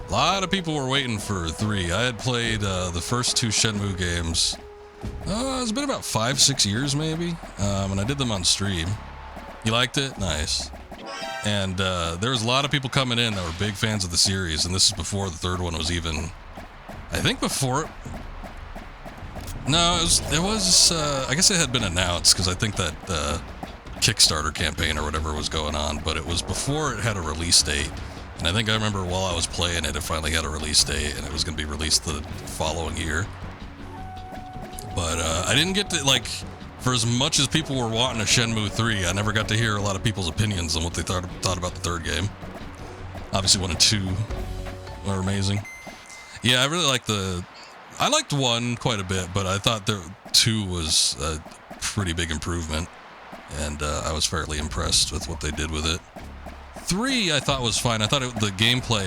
A lot of people were waiting for 3. I had played the first 2 Shenmue games. It's been about 5-6 years maybe, and I did them on stream. You liked it? Nice. And there was a lot of people coming in that were big fans of the series, and this is before the third one was even... I think before... No, it was I guess it had been announced, because I think that Kickstarter campaign or whatever was going on, but it was before it had a release date. And I think I remember while I was playing it, it finally had a release date, and it was going to be released the following year. But I didn't get to, like, for as much as people were wanting a Shenmue 3, I never got to hear a lot of people's opinions on what they thought about the third game. Obviously 1 and 2 were amazing. Yeah, I really liked I liked 1 quite a bit, but I thought 2 was a pretty big improvement, and I was fairly impressed with what they did with it. 3 I thought was fine. I thought the gameplay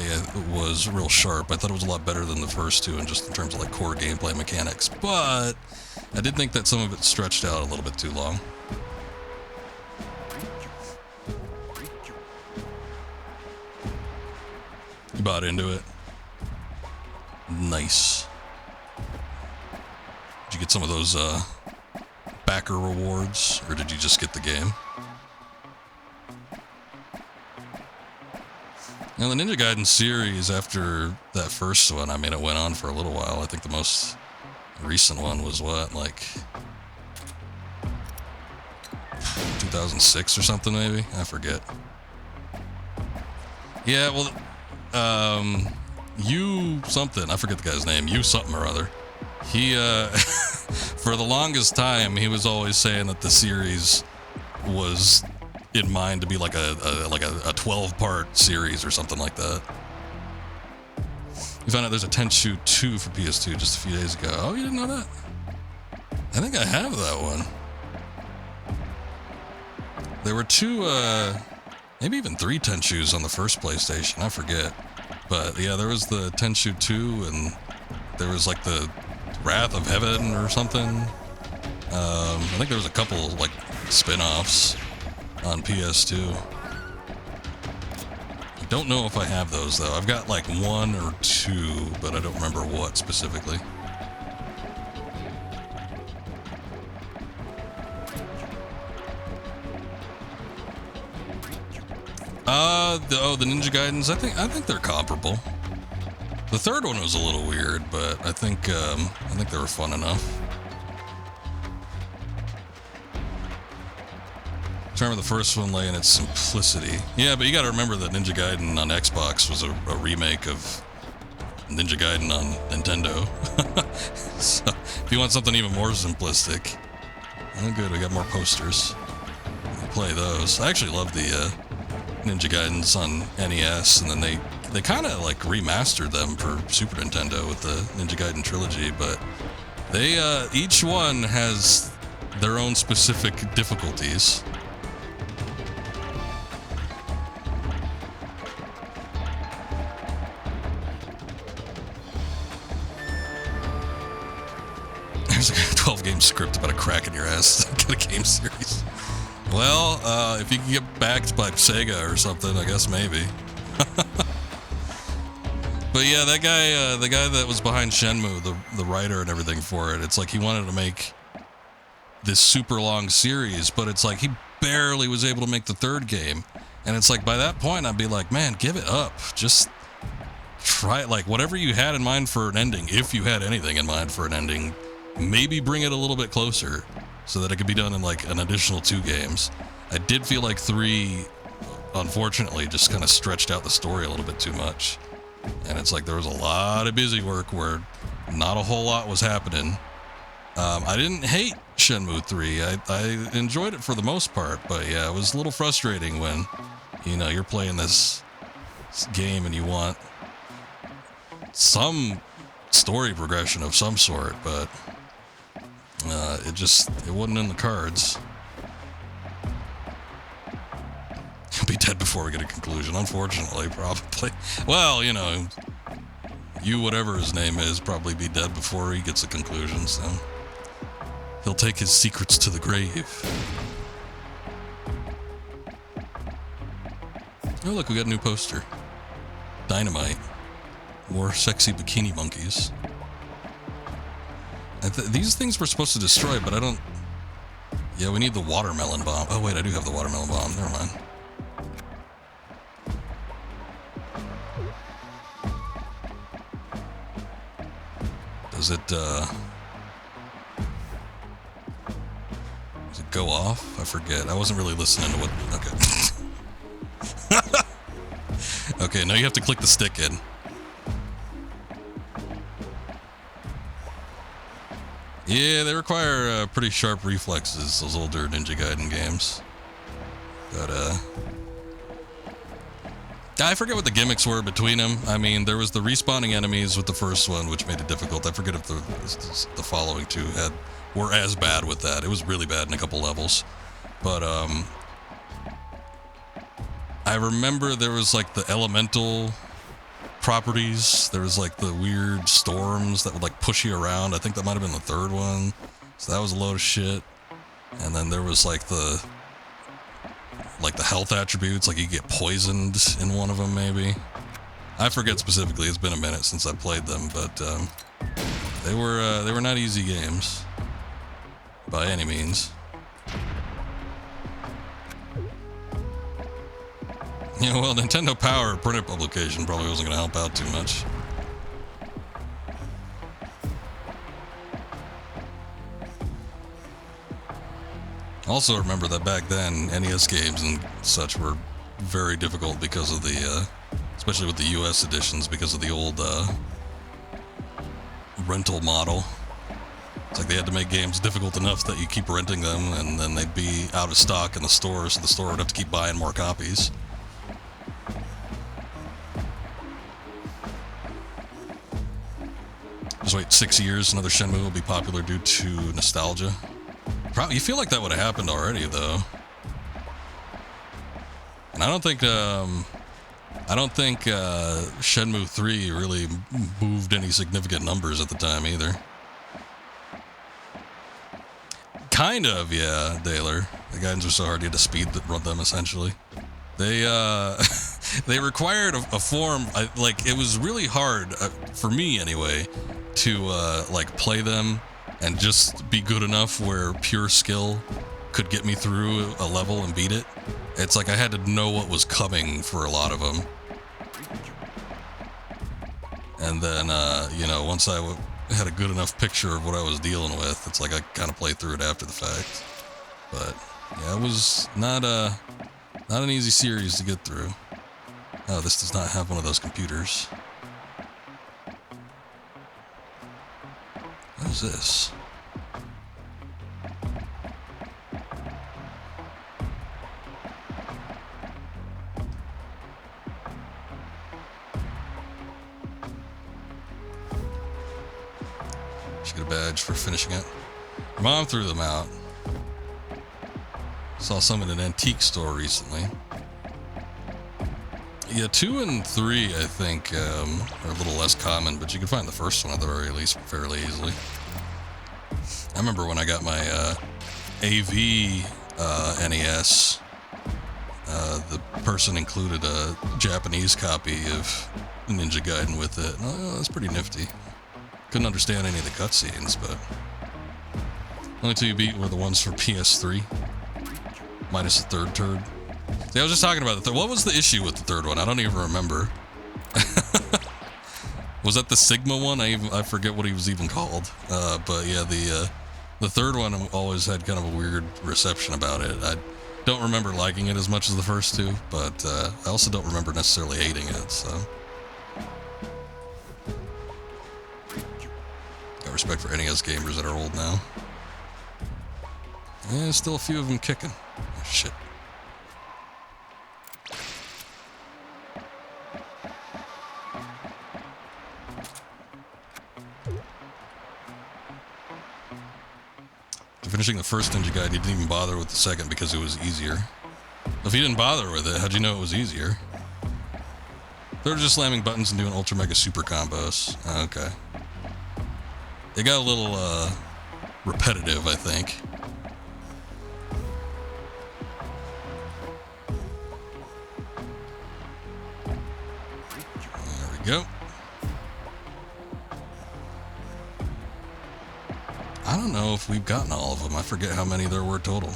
was real sharp. I thought it was a lot better than the first 2, and just in terms of like core gameplay mechanics. But I did think that some of it stretched out a little bit too long. You bought into it. Nice. Did you get some of those backer rewards, or did you just get the game? Now, the Ninja Gaiden series, after that first one, I mean, it went on for a little while. I think the most recent one was what, like 2006 or something, maybe? I forget. Yeah, well, you something, I forget the guy's name, you something or other. He, for the longest time, he was always saying that the series was in mind to be like a 12-part series or something like that. We found out there's a Tenchu 2 for PS2 just a few days ago. Oh, you didn't know that? I think I have that one. There were 2, maybe even 3 Tenchus on the first PlayStation. I forget. But yeah, there was the Tenchu 2, and there was like the Wrath of Heaven or something. I think there was a couple like spin-offs on PS2. Don't know if I have those, though. I've got like 1 or 2, but I don't remember what specifically. The Ninja Gaidens, I think they're comparable. The third one was a little weird, but I think they were fun enough. I remember the first one lay in its simplicity. Yeah, but you gotta remember that Ninja Gaiden on Xbox was a remake of Ninja Gaiden on Nintendo. So, if you want something even more simplistic, oh good, we got more posters. We'll play those. I actually love the Ninja Gaidens on NES, and then they kind of like remastered them for Super Nintendo with the Ninja Gaiden trilogy, but they each one has their own specific difficulties. There's a 12-game script about a crack in your ass. Get a game series. Well, if you can get backed by Sega or something, I guess maybe. But yeah, that guy, the guy that was behind Shenmue, the writer and everything for it, it's like he wanted to make this super long series, but it's like he barely was able to make the third game. And it's like by that point, I'd be like, man, give it up. Just try it. Like whatever you had in mind for an ending, if you had anything in mind for an ending, maybe bring it a little bit closer so that it could be done in like an additional 2 games. I did feel like 3, unfortunately, just kind of stretched out the story a little bit too much. And it's like there was a lot of busy work where not a whole lot was happening. I didn't hate Shenmue 3. I enjoyed it for the most part, but yeah, it was a little frustrating when, you know, you're playing this game and you want some story progression of some sort, but it wasn't in the cards. He'll be dead before we get a conclusion, unfortunately, probably. Well, you know, whatever his name is, probably be dead before he gets a conclusion, so he'll take his secrets to the grave. Oh, look, we got a new poster. Dynamite. More sexy bikini monkeys. These things we're supposed to destroy, but I don't... Yeah, we need the watermelon bomb. Oh, wait, I do have the watermelon bomb. Never mind. Does it go off? I forget. I wasn't really listening to what... Okay. Okay, now you have to click the stick in. Yeah, they require pretty sharp reflexes, those older Ninja Gaiden games. But, I forget what the gimmicks were between them. I mean, there was the respawning enemies with the first one, which made it difficult. I forget if the following 2 were as bad with that. It was really bad in a couple levels. But, I remember there was, like, the elemental properties. There was like the weird storms that would like push you around. I think that might have been the third one. So that was a load of shit. And then there was like the health attributes, like you get poisoned in one of them maybe. I forget specifically. It's been a minute since I played them, but they were not easy games by any means. Yeah, well, Nintendo Power printed publication probably wasn't going to help out too much. Also remember that back then, NES games and such were very difficult because of the, especially with the US editions, because of the old rental model. It's like they had to make games difficult enough that you keep renting them, and then they'd be out of stock in the store, so the store would have to keep buying more copies. Just wait 6 years, another Shenmue will be popular due to nostalgia. You feel like that would have happened already, though. And I don't think Shenmue 3 really moved any significant numbers at the time either. Kind of, yeah, Daler. The guidance were so hard you had to speed run them, essentially. They, they required a form. Like it was really hard for me anyway to like play them and just be good enough where pure skill could get me through a level and beat it. It's like I had to know what was coming for a lot of them. And then, you know, once I had a good enough picture of what I was dealing with, it's like I kind of played through it after the fact. But, yeah, it was not an easy series to get through. Oh, this does not have one of those computers. What is this? Should get a badge for finishing it. Mom threw them out. Saw some in an antique store recently. Yeah, 2 and 3, I think, are a little less common, but you can find the first one at the very least fairly easily. I remember when I got my AV NES, the person included a Japanese copy of Ninja Gaiden with it. Oh, that's pretty nifty. Couldn't understand any of the cutscenes, but only two you beat were the ones for PS3, minus the third turd. See, I was just talking about the third. What was the issue with the third one? I don't even remember. Was that the Sigma one? I forget what he was even called. But yeah, the third one always had kind of a weird reception about it. I don't remember liking it as much as the first two, but I also don't remember necessarily hating it. So, got respect for NES gamers that are old now. Yeah, still a few of them kicking. Oh, shit. Finishing the first Ninja Gaiden, you didn't even bother with the second because it was easier. If you didn't bother with it, how'd you know it was easier? They were just slamming buttons and doing Ultra Mega Super combos. Okay. It got a little, repetitive, I think. There we go. I don't know if we've gotten all of them. I forget how many there were total.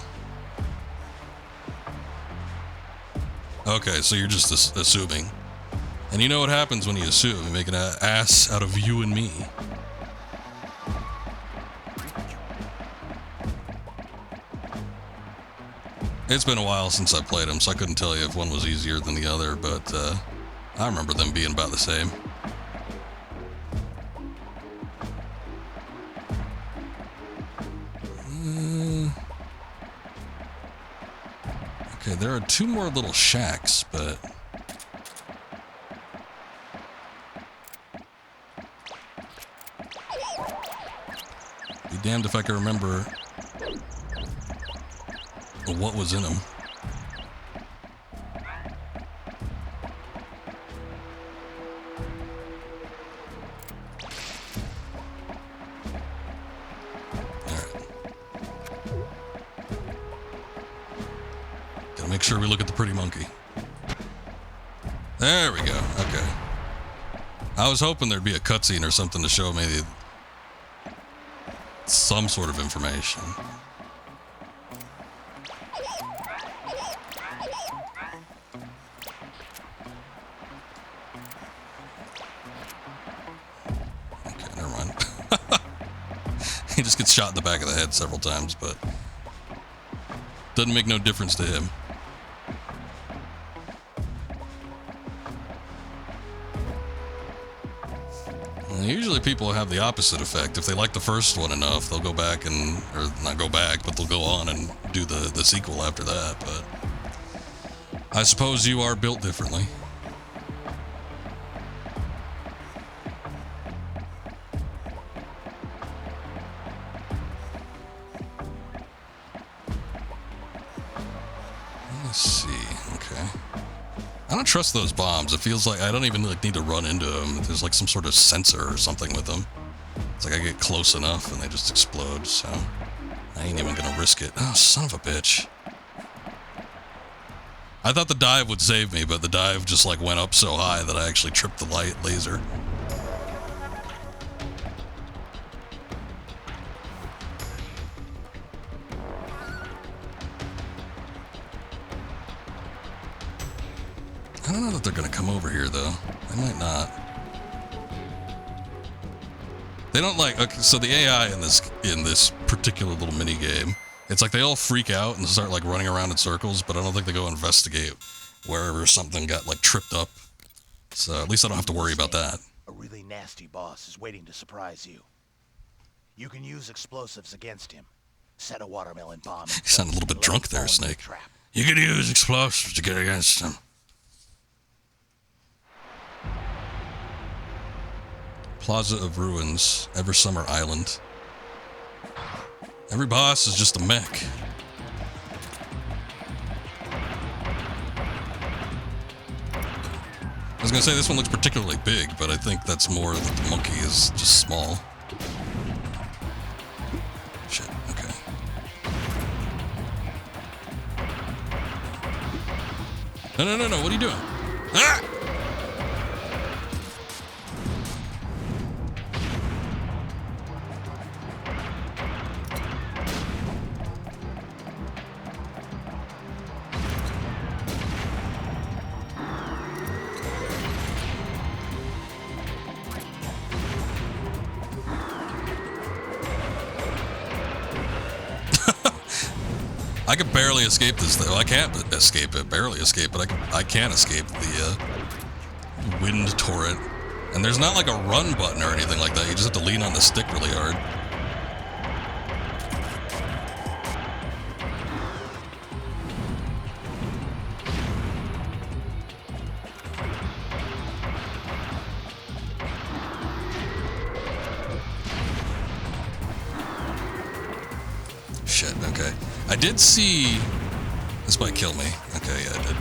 Okay, so you're just assuming. And you know what happens when you assume. You make an ass out of you and me. It's been a while since I played them, so I couldn't tell you if one was easier than the other, but I remember them being about the same. Okay, there are two more little shacks, but be damned if I can remember what was in them. Make sure we look at the pretty monkey. There we go. Okay. I was hoping there'd be a cutscene or something to show me some sort of information. Okay, never mind. He just gets shot in the back of the head several times, but doesn't make no difference to him. Usually people have the opposite effect. If they like the first one enough, they'll go back and, or not go back, but they'll go on and do the sequel after that. But I suppose you are built differently. Let's see. Okay. I don't trust those bombs. It feels like I don't even need to run into them. There's like some sort of sensor or something with them. It's like I get close enough and they just explode, so I ain't even gonna risk it. Oh, son of a bitch. I thought the dive would save me, but the dive just like went up so high that I actually tripped the light laser. I don't know that they're gonna come over here though. They might not. They don't like. Okay, so the AI in this particular little mini game, it's like they all freak out and start like running around in circles, but I don't think they go investigate wherever something got like tripped up. So at least I don't have to worry about that. A really nasty boss is waiting to surprise you. You can use explosives against him. Set a watermelon bomb. You sound a little bit drunk there, Snake. You can use explosives to get against him. Plaza of Ruins, Eversummer Island. Every boss is just a mech. I was gonna say this one looks particularly big, but I think that's more that the monkey is just small. Shit, okay. No, what are you doing? Ah! I could barely escape this though. I can't escape it, barely escape it. I can't escape the wind turret. And there's not like a run button or anything like that. You just have to lean on the stick really hard. Shit, okay. I did see... This might kill me. Okay, yeah, I did.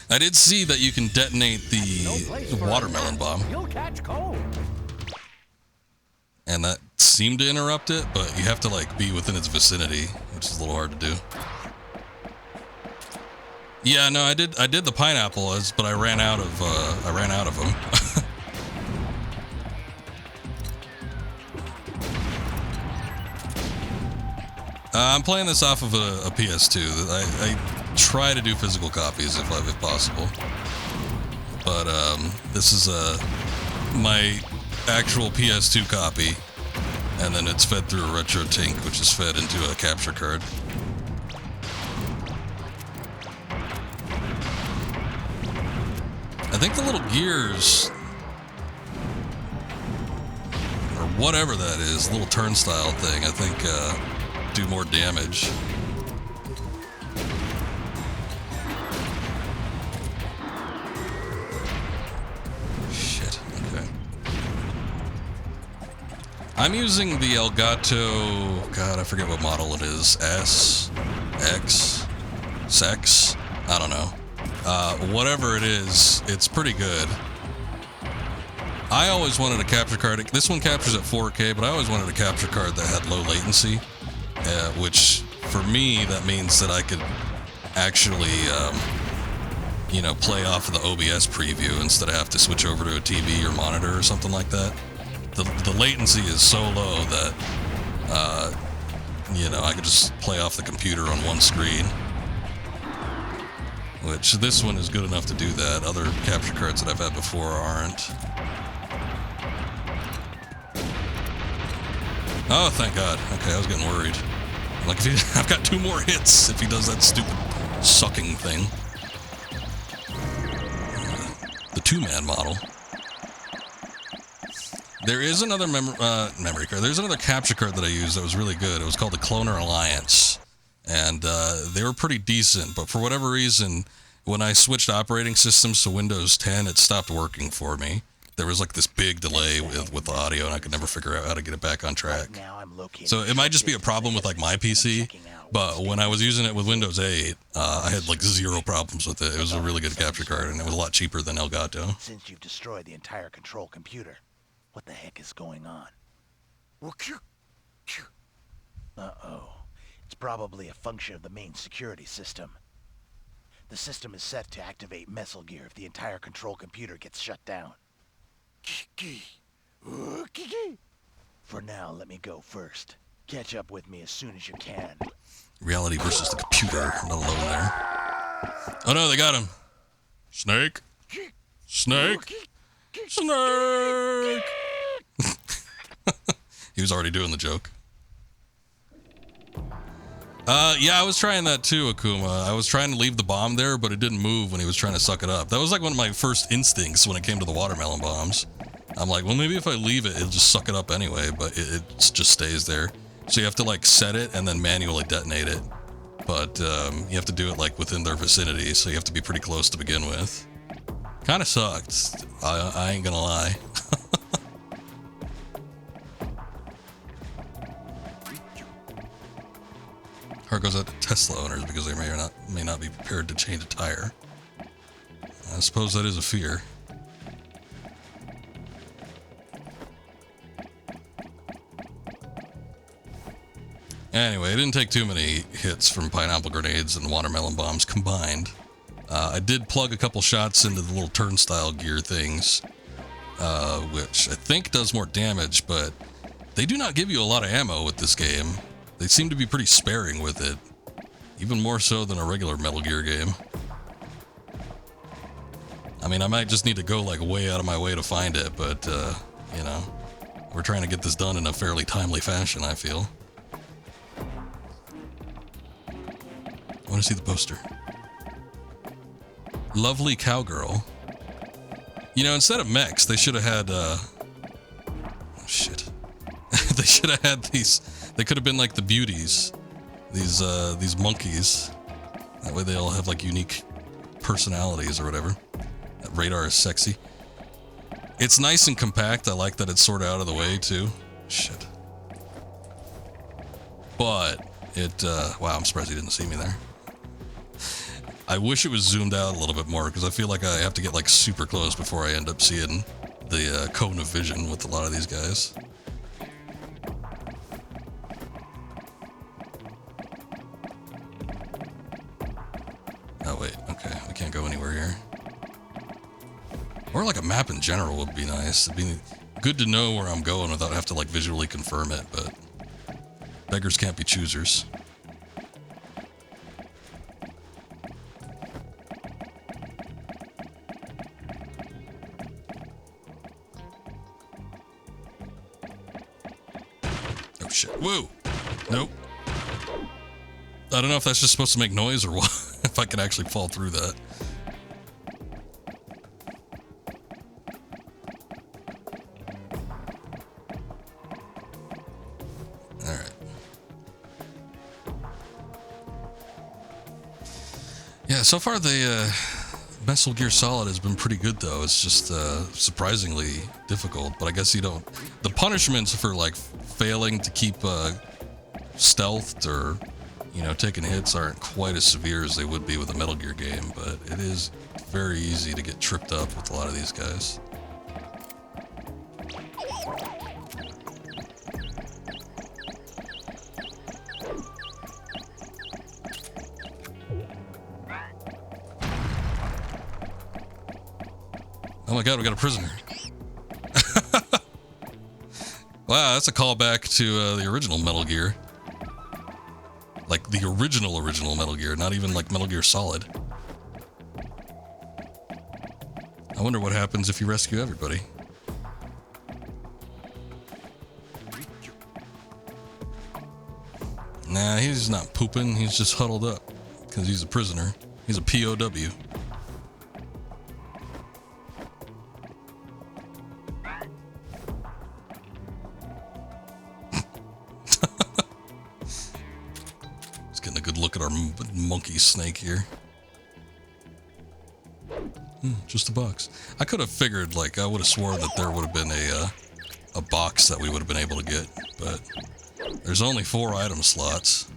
I did see that you can detonate the watermelon bomb. You'll catch cold. And that seemed to interrupt it, but you have to like be within its vicinity, which is a little hard to do. Yeah, no, I did the pineapple, but I ran out of them. I'm playing this off of a PS2. I try to do physical copies if possible, but this is my actual PS2 copy, and then it's fed through a retro tink, which is fed into a capture card. I think the little gears, or whatever that is, little turnstile thing, I think do more damage. Shit, okay. I'm using the Elgato, God, I forget what model it is. S, X, Sex, I don't know. Whatever it is, it's pretty good. I always wanted a capture card. This one captures at 4K, but I always wanted a capture card that had low latency, which for me, that means that I could actually, you know, play off of the OBS preview instead of have to switch over to a TV or monitor or something like that. The latency is so low that, you know, I could just play off the computer on one screen. Which this one is good enough to do that. Other capture cards that I've had before aren't. Oh, thank God. Okay, I was getting worried. Like, if I've got 2 more hits if he does that stupid sucking thing. The 2-man model. There is another memory card. There's another capture card that I used that was really good. It was called the Cloner Alliance. And they were pretty decent, but for whatever reason, when I switched operating systems to Windows 10, it stopped working for me. There was like this big delay with the audio, and I could never figure out how to get it back on track. So it might just be a problem with like my PC, but when I was using it with Windows 8, I had like 0 problems with it. It was a really good capture card, and it was a lot cheaper than Elgato. Since you've destroyed the entire control computer, what the heck is going on? Uh-oh. It's probably a function of the main security system. The system is set to activate Mesal gear if the entire control computer gets shut down. For now, let me go first. Catch up with me as soon as you can. Reality versus the computer, not alone there. Oh no, they got him. Snake. Snake. Snake. He was already doing the joke. Yeah, I was trying that too, Akuma. I was trying to leave the bomb there, but it didn't move when he was trying to suck it up. That was like one of my first instincts when it came to the watermelon bombs. I'm like, well, maybe if I leave it, it'll just suck it up anyway, but it just stays there. So you have to like set it and then manually detonate it. But you have to do it like within their vicinity, so you have to be pretty close to begin with. Kind of sucked. I ain't gonna lie. Heart goes out to Tesla owners because they may not be prepared to change a tire. I suppose that is a fear. Anyway, it didn't take too many hits from pineapple grenades and watermelon bombs combined. I did plug a couple shots into the little turnstile gear things, which I think does more damage, but they do not give you a lot of ammo with this game. They seem to be pretty sparing with it, even more so than a regular Metal Gear game. I mean, I might just need to go like way out of my way to find it, but, you know, we're trying to get this done in a fairly timely fashion, I feel. I want to see the poster. Lovely Cowgirl. You know, instead of mechs, they should have had, oh shit. They should have had these, they could have been like the beauties. These monkeys. That way they all have like unique personalities or whatever. That radar is sexy. It's nice and compact. I like that it's sort of out of the way too. Shit. But it, wow, I'm surprised he didn't see me there. I wish it was zoomed out a little bit more because I feel like I have to get like super close before I end up seeing the cone of vision with a lot of these guys. Oh wait, okay, we can't go anywhere here. Or like a map in general would be nice. It'd be good to know where I'm going without having to like visually confirm it, but beggars can't be choosers. Oh shit, whoa! Nope. I don't know if that's just supposed to make noise or what, if I can actually fall through that. Alright. Yeah, so far the Metal Gear Solid has been pretty good though. It's just surprisingly difficult, but I guess you don't... The punishments for like failing to keep stealthed or, you know, taking hits aren't quite as severe as they would be with a Metal Gear game, but it is very easy to get tripped up with a lot of these guys. Oh my god, we got a prisoner. Wow, that's a callback to the original Metal Gear. Like the original Metal Gear, not even like Metal Gear Solid. I wonder what happens if you rescue everybody. Nah, he's not pooping, he's just huddled up. Because he's a prisoner. He's a POW. Look at our monkey snake here. Just a box. I could have figured, like, I would have sworn that there would have been a box that we would have been able to get, but there's only 4 item slots.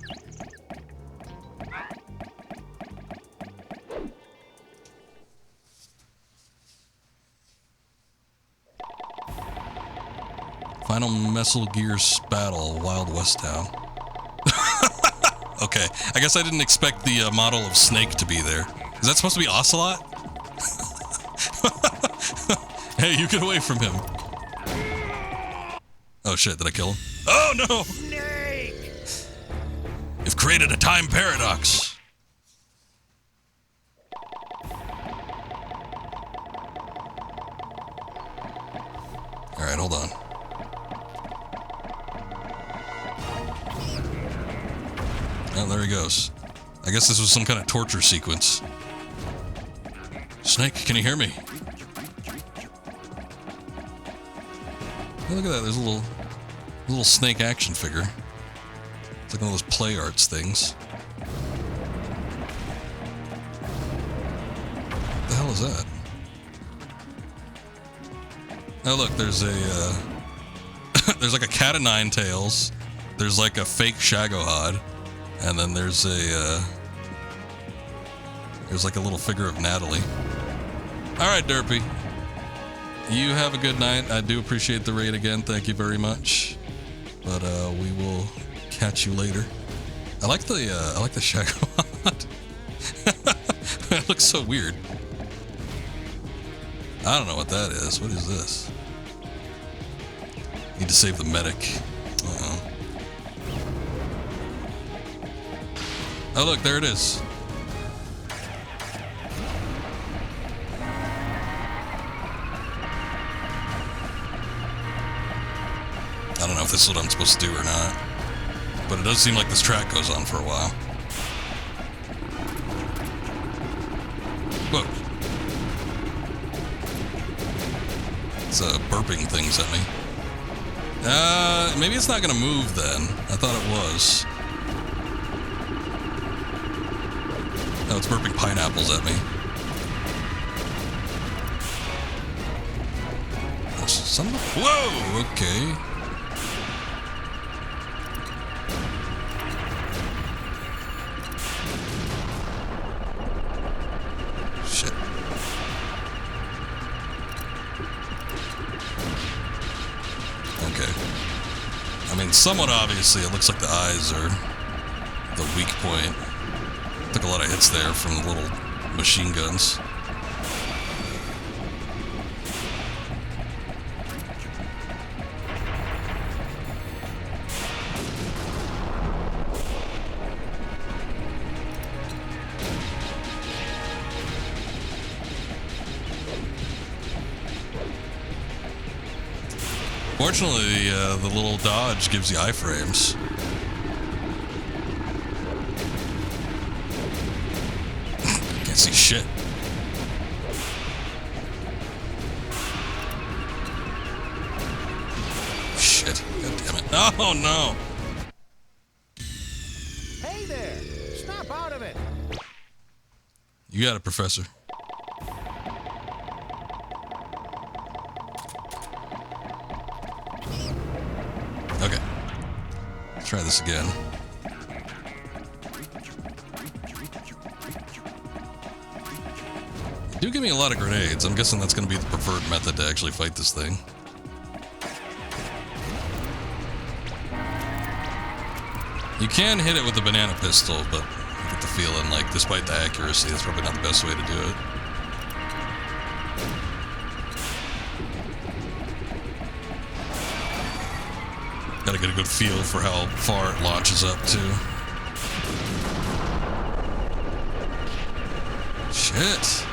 Final Metal Gear Battle, Wild West Town. Okay, I guess I didn't expect the model of Snake to be there. Is that supposed to be Ocelot? Hey, you get away from him. Oh shit, did I kill him? Oh no! Snake! You've created a time paradox. Alright, hold on. Oh, there he goes. I guess this was some kind of torture sequence. Snake, can you hear me? Oh, look at that, there's a little snake action figure. It's like one of those play arts things. What the hell is that? Oh look, there's a there's like a cat of nine tails. There's like a fake Shagohod, and then there's like a little figure of Natalie. All right, Derpy. You have a good night. I do appreciate the raid again. Thank you very much. But we will catch you later. I like the Shagohod. It looks so weird. I don't know what that is. What is this? Need to save the medic. Uh-oh. Oh look, there it is. I don't know if this is what I'm supposed to do or not. But it does seem like this track goes on for a while. Whoa. It's burping things at me. Maybe it's not gonna move then. I thought it was. No, it's burping pineapples at me. Whoa! Okay. Shit. Okay. I mean, somewhat obviously, it looks like the eyes are the weak point. Took a lot of hits there from the little machine guns. Fortunately, the little dodge gives you iframes. Can't see shit. Shit. God damn it. Oh no! Hey there! Snap out of it! You got it, Professor. Okay. Let's try this again. Do give me a lot of grenades. I'm guessing that's going to be the preferred method to actually fight this thing. You can hit it with the banana pistol, but I get the feeling like, despite the accuracy, that's probably not the best way to do it. Gotta get a good feel for how far it launches up to. Shit.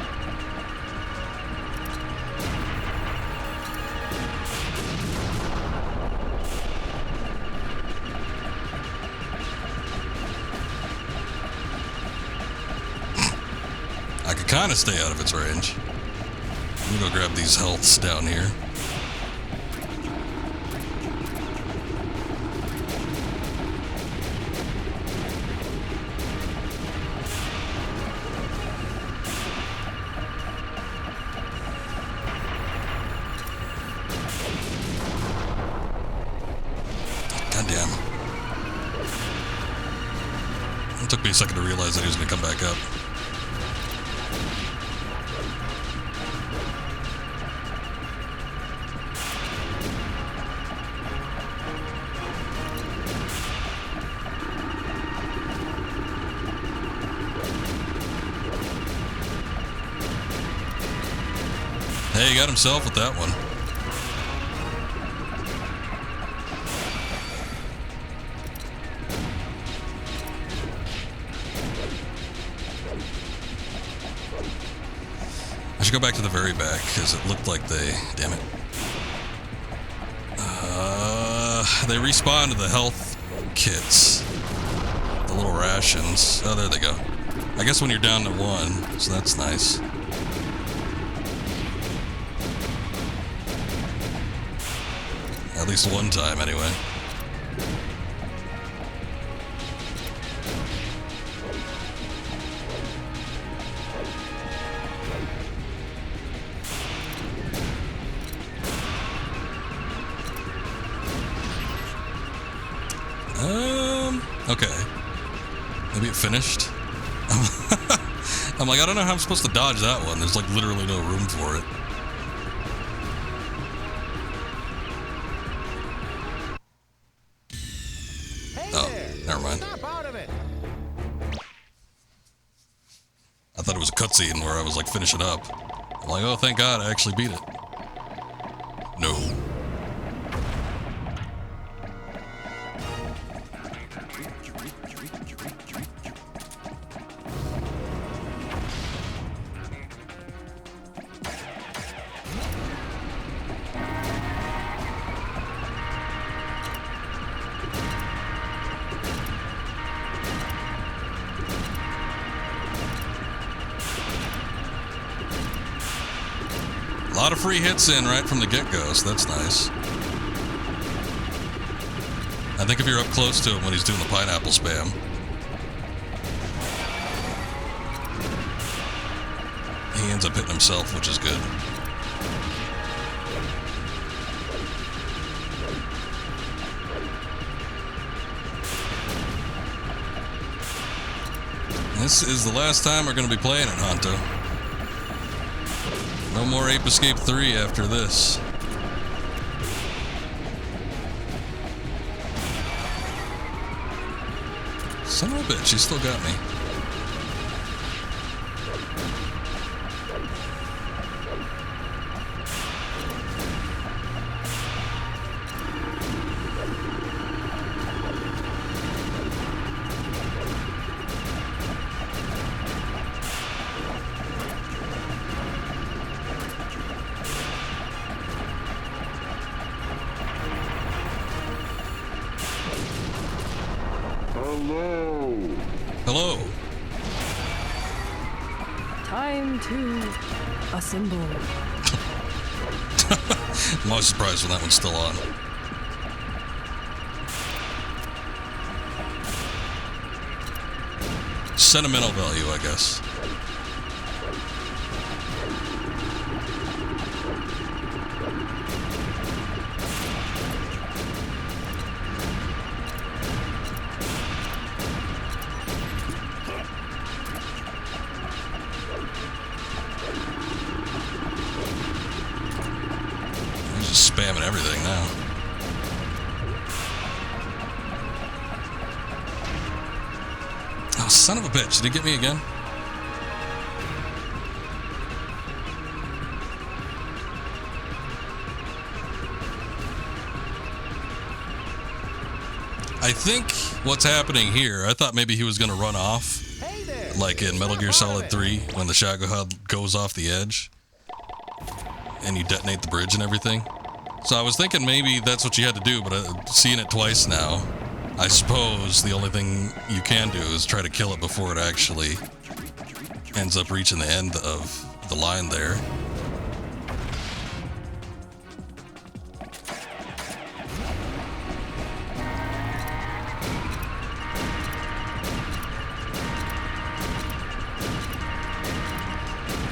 I could kind of stay out of its range. I'm gonna go grab these healths down here. It took me a second to realize that he was going to come back up. Hey, he got himself with that one. I should go back to the very back, because it looked like they... Damn it. They respawn to the health kits. The little rations. Oh, there they go. I guess when you're down to one, so that's nice. At least one time, anyway. Okay. Maybe it finished? I'm like, I don't know how I'm supposed to dodge that one. There's like literally no room for it. Hey Oh, there. never mind. Snap out of it. I thought it was a cutscene where I was like, finish it up. I'm like, oh, thank God I actually beat it. No. A lot of free hits in right from the get-go, so that's nice. I think if you're up close to him when he's doing the pineapple spam, he ends up hitting himself, which is good. This is the last time we're going to be playing it, Honto. No more Ape Escape 3 after this. Son of a bitch, he still got me. Hello. Time to assemble. I'm always surprised when that one's still on. Sentimental value, I guess. He's just spamming everything now. Oh, son of a bitch. Did he get me again? I think what's happening here, I thought maybe he was going to run off, Hey there. like in Metal Gear Solid 3, when the Shago HUD goes off the edge, and you detonate the bridge and everything. So I was thinking maybe that's what you had to do, but seeing it twice now, I suppose the only thing you can do is try to kill it before it actually ends up reaching the end of the line there.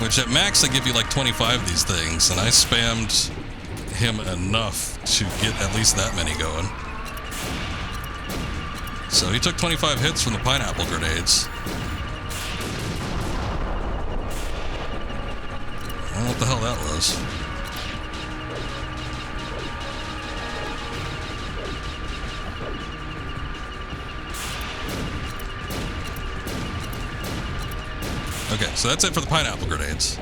Which at max they give you like 25 of these things, and I spammed him enough to get at least that many going. So he took 25 hits from the pineapple grenades. I don't know what the hell that was. Okay, so that's it for the pineapple grenades.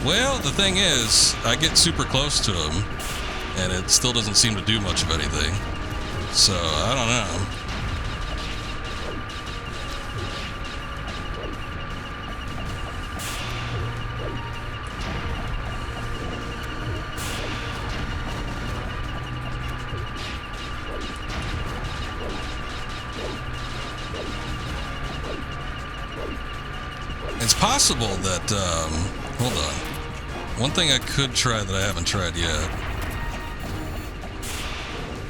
Well, the thing is, I get super close to him, and it still doesn't seem to do much of anything. So, I don't know. It's possible that, hold on. One thing I could try that I haven't tried yet.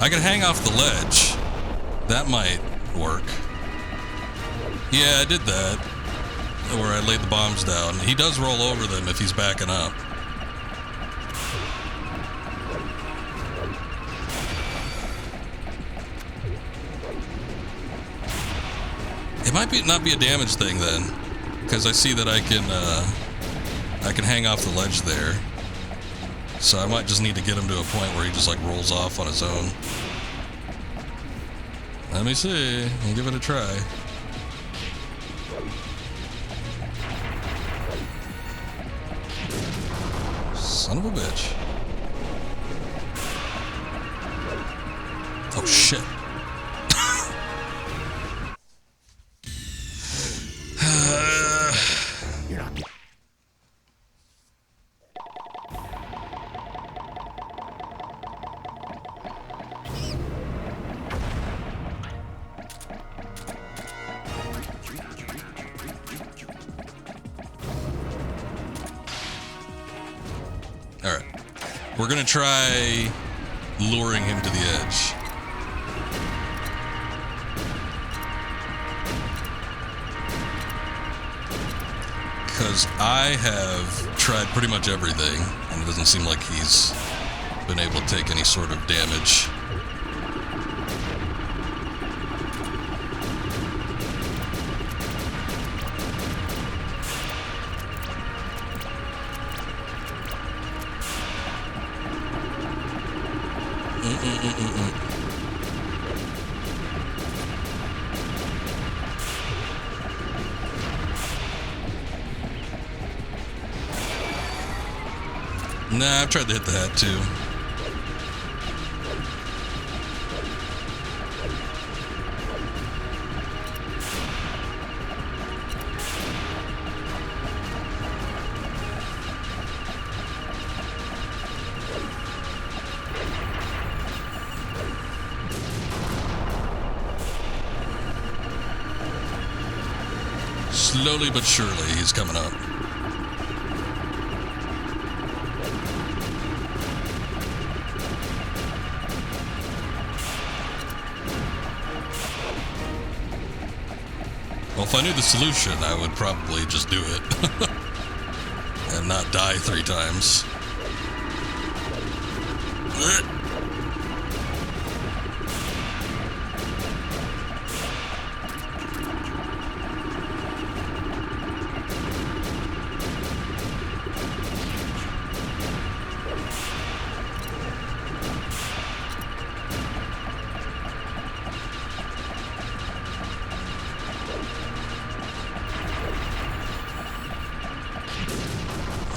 I can hang off the ledge. That might work. Yeah, I did that. Where I laid the bombs down. He does roll over them if he's backing up. It might not be a damage thing then. Because I see that I can hang off the ledge there. So I might just need to get him to a point where he just like rolls off on his own. Let me see. I'll give it a try. Son of a bitch. Oh shit. You're not getting... Alright. We're gonna try luring him to the edge. Because I have tried pretty much everything, and it doesn't seem like he's been able to take any sort of damage. Nah, I've tried to hit the hat too. Slowly but surely, he's coming up. Well, if I knew the solution, I would probably just do it. And not die 3 times.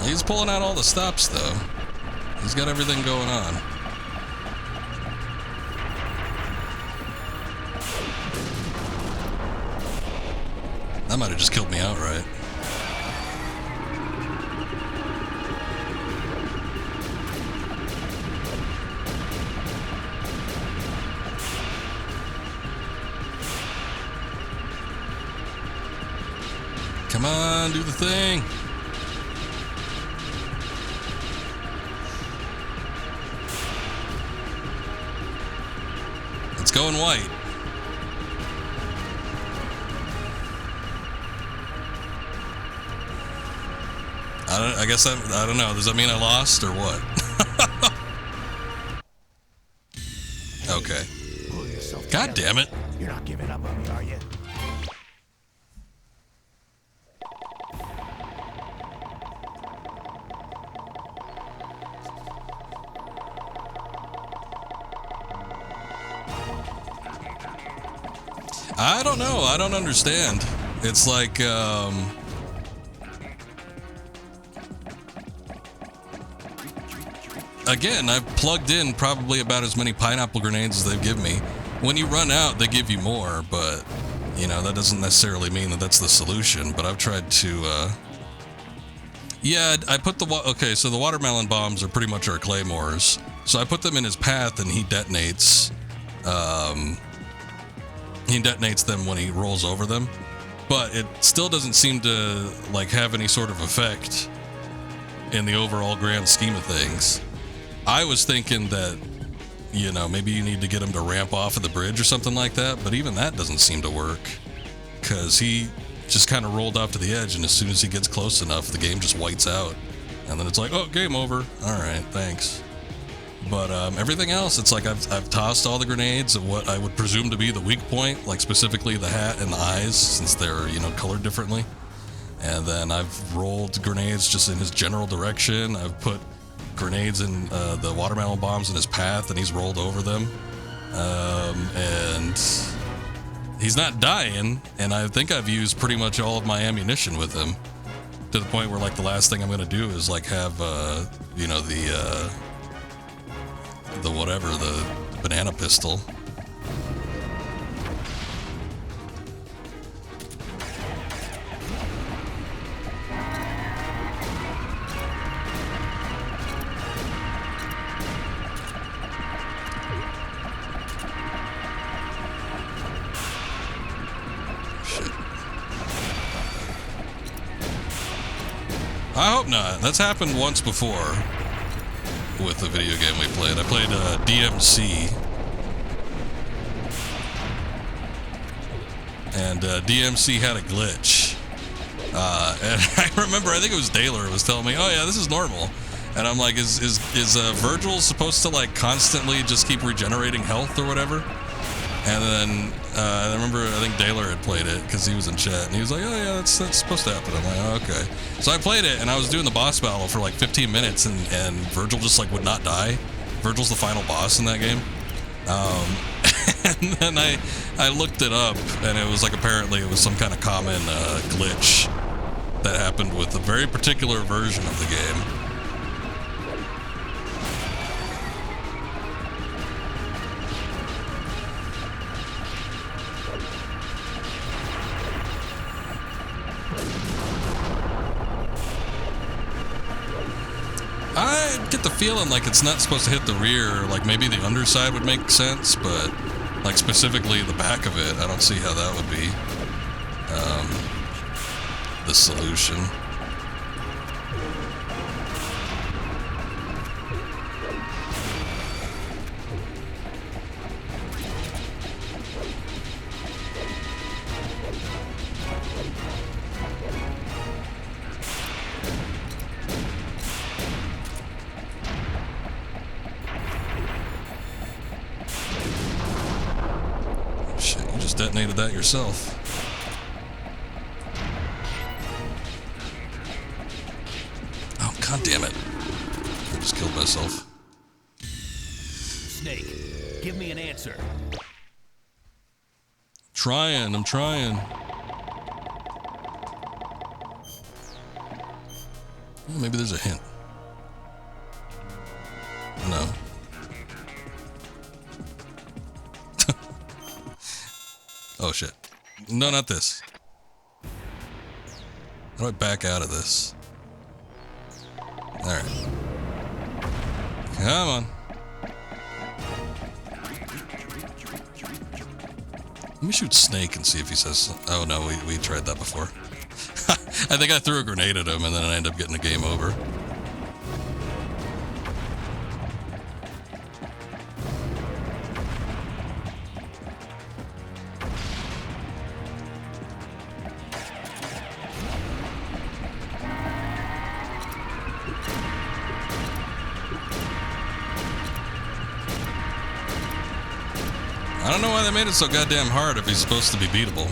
He's pulling out all the stops, though. He's got everything going on. That might have just killed me outright. Come on, do the thing. It's going white. I guess I don't know. Does that mean I lost or what? Okay. Pull yourself God together. damn it. You're not giving up on me, are you? I don't know. I don't understand. It's like, again, I've plugged in probably about as many pineapple grenades as they've given me. When you run out, they give you more, but, you know, that doesn't necessarily mean that that's the solution. But I've tried to, yeah, I put okay, so the watermelon bombs are pretty much our claymores. So I put them in his path, and he detonates them when he rolls over them. But it still doesn't seem to, like, have any sort of effect in the overall grand scheme of things. I was thinking that, you know, maybe you need to get him to ramp off of the bridge or something like that, but even that doesn't seem to work, because he just kind of rolled off to the edge, and as soon as he gets close enough, the game just whites out. And then it's like, oh, game over. All right, thanks. But everything else, it's like I've tossed all the grenades of what I would presume to be the weak point, like specifically the hat and the eyes, since they're, you know, colored differently. And then I've rolled grenades just in his general direction. I've put grenades in the watermelon bombs in his path, and he's rolled over them. And he's not dying, and I think I've used pretty much all of my ammunition with him, to the point where, like, the last thing I'm going to do is, like, have, you know, the banana pistol. I hope not. That's happened once before with the video game we played. I played DMC. And DMC had a glitch. And I remember, I think it was Daler was telling me, oh yeah, this is normal. And I'm like, is Virgil supposed to, like, constantly just keep regenerating health or whatever? And then I remember, I think Daler had played it because he was in chat, and he was like, oh yeah, that's supposed to happen. I'm like, oh, okay. So I played it, and I was doing the boss battle for like 15 minutes, and Virgil just, like, would not die. Virgil's the final boss in that game. And then I looked it up, and it was like, apparently it was some kind of common glitch that happened with a very particular version of the game. I get the feeling like it's not supposed to hit the rear, like maybe the underside would make sense, but like specifically the back of it, I don't see how that would be the solution. Detonated that yourself. Oh, god damn it. I just killed myself. Snake, give me an answer. I'm trying. Well, maybe there's a hint. No. Oh shit. No, not this. How do I back out of this? Alright. Come on. Let me shoot Snake and see if he says... Oh no, we tried that before. I think I threw a grenade at him and then I ended up getting a game over. I don't know why they made it so goddamn hard if he's supposed to be beatable.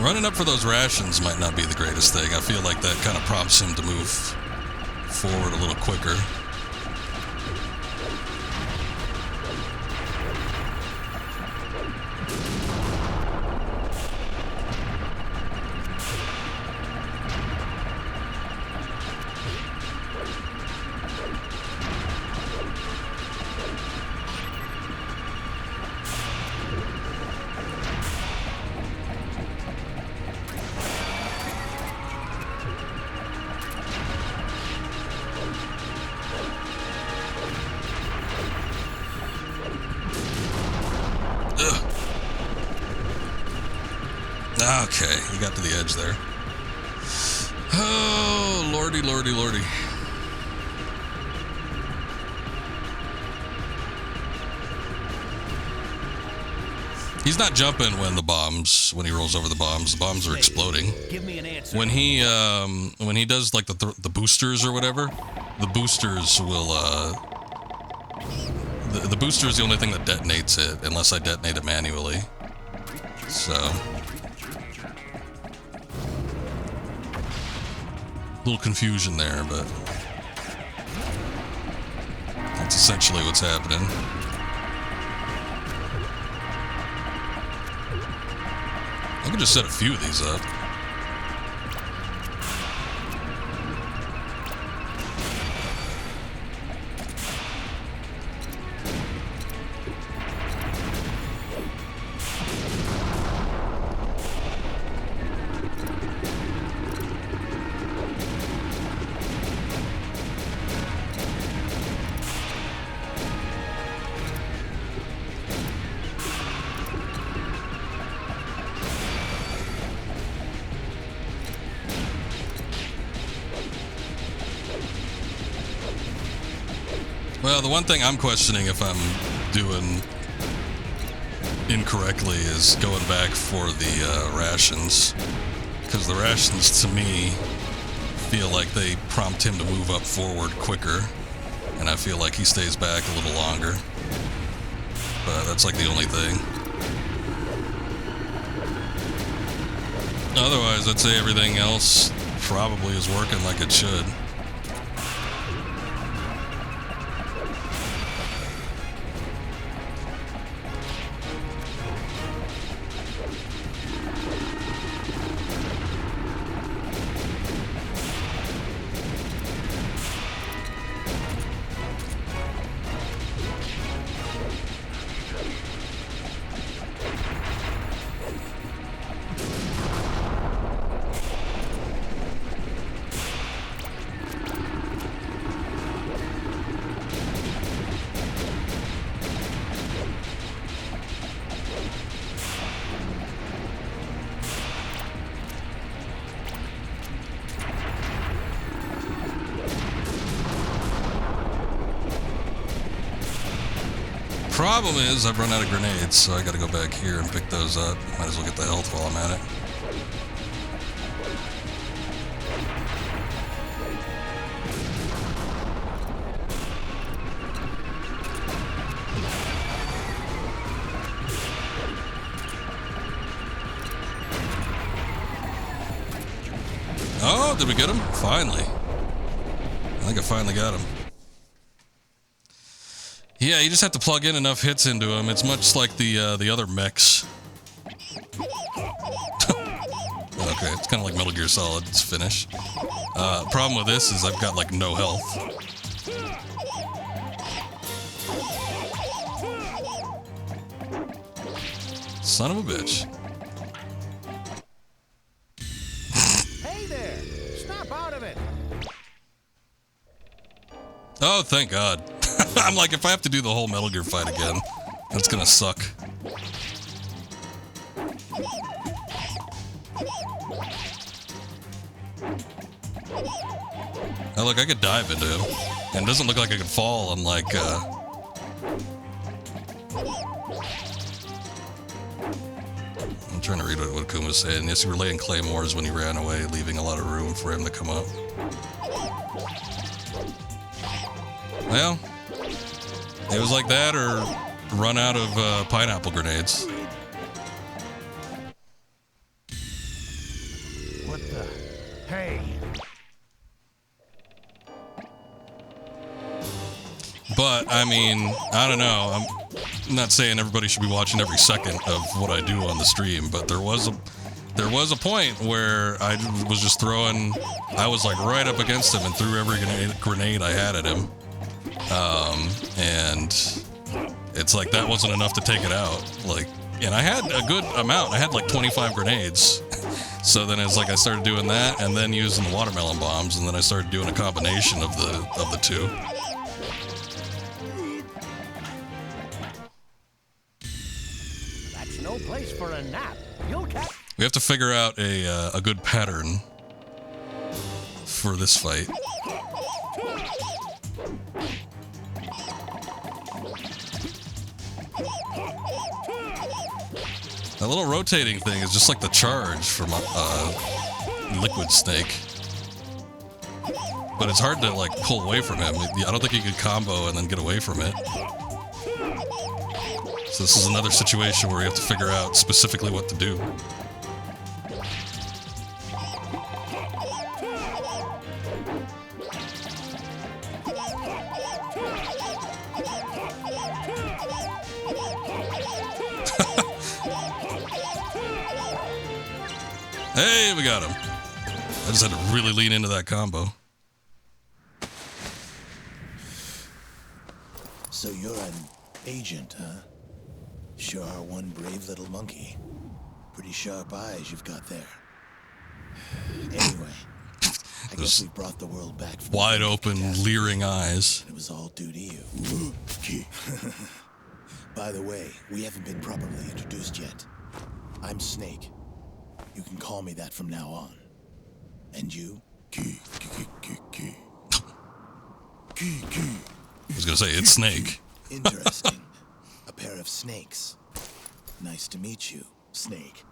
Running up for those rations might not be the greatest thing. I feel like that kind of prompts him to move forward a little quicker. Okay, he got to the edge there. Oh, lordy, lordy, lordy. He's not jumping when he rolls over the bombs. The bombs are exploding. Give me an answer. When he does like the boosters or whatever, the boosters will the booster is the only thing that detonates it, unless I detonate it manually. So, a little confusion there, but that's essentially what's happening. I could just set a few of these up. Well, the one thing I'm questioning if I'm doing incorrectly is going back for the rations. Because the rations, to me, feel like they prompt him to move up forward quicker. And I feel like he stays back a little longer. But that's like the only thing. Otherwise, I'd say everything else probably is working like it should. Problem is, I've run out of grenades, so I gotta go back here and pick those up. Might as well get the health while I'm at it. Oh, did we get him? Finally. I think I finally got him. Yeah, you just have to plug in enough hits into him. It's much like the other mechs. Okay, it's kind of like Metal Gear Solid's finish. Problem with this is I've got like no health. Son of a bitch. Hey there! Snap out of it! Oh, thank God. I'm like, if I have to do the whole Metal Gear fight again, that's gonna suck. Oh, look, I could dive into him. And it doesn't look like I could fall, unlike, I'm trying to read what Kuma's saying. Yes, you were laying claymores when he ran away, leaving a lot of room for him to come up. Well, it was like that or run out of pineapple grenades. But, I mean, I don't know. I'm not saying everybody should be watching every second of what I do on the stream, but there was a point where I was just throwing... I was, like, right up against him and threw every grenade I had at him. And it's like that wasn't enough to take it out. Like, and I had a good amount. I had, like, 25 grenades. So then it's like I started doing that and then using the watermelon bombs, and then I started doing a combination of the two. That's no place for a nap. You'll catch. We have to figure out a good pattern for this fight. That little rotating thing is just like the charge from Liquid Snake. But it's hard to like pull away from him. I don't think you could combo and then get away from it. So this is another situation where you have to figure out specifically what to do. Hey, we got him. I just had to really lean into that combo. So you're an agent, huh? Sure are one brave little monkey. Pretty sharp eyes you've got there. Anyway, I guess we brought the world back from wide open, leering eyes. It was all due to you. By the way, we haven't been properly introduced yet. I'm Snake. You can call me that from now on. And you? I was gonna say, it's Snake. Interesting. A pair of snakes. Nice to meet you, Snake.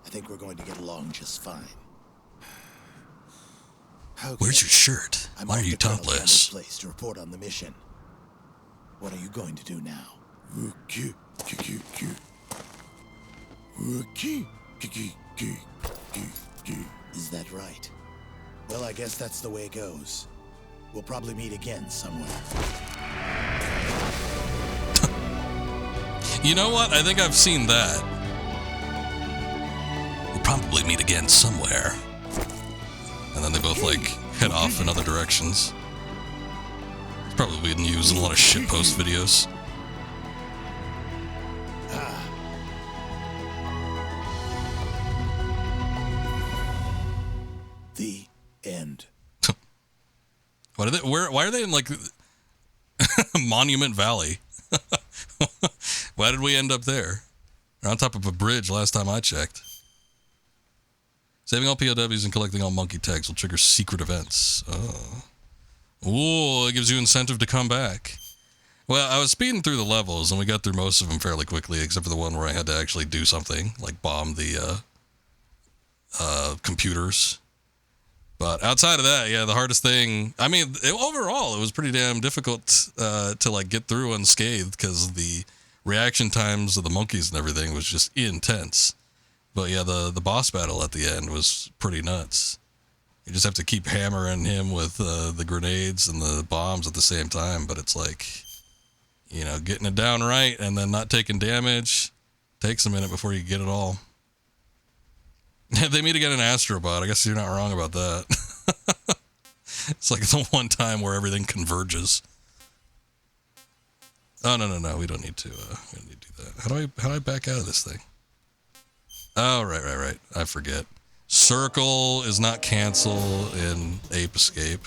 I think we're going to get along just fine. Okay. Where's your shirt? I'm Why are off you to Colonel topless? Campbell's place to report on the mission. What are you going to do now? Is that right? Well, I guess that's the way it goes. We'll probably meet again somewhere. You know what? I think I've seen that. We'll probably meet again somewhere. And then they both, like, head off in other directions. It's probably been used in a lot of shitpost videos. The end. Why are they in, like, Monument Valley? Why did we end up there? We're on top of a bridge last time I checked. Saving all POWs and collecting all monkey tags will trigger secret events. Oh. Ooh, it gives you incentive to come back. Well, I was speeding through the levels, and we got through most of them fairly quickly, except for the one where I had to actually do something, like bomb the computers. But outside of that, yeah, the hardest thing... I mean, overall, it was pretty damn difficult to, like, get through unscathed, because the reaction times of the monkeys and everything was just intense. But yeah, the boss battle at the end was pretty nuts. You just have to keep hammering him with the grenades and the bombs at the same time, but it's like, you know, getting it down right and then not taking damage takes a minute before you get it all. They meet again in Astrobot. I guess you're not wrong about that. It's like the one time where everything converges. Oh, no. We don't need to do that. How do I back out of this thing? Oh, right. I forget. Circle is not cancel in Ape Escape.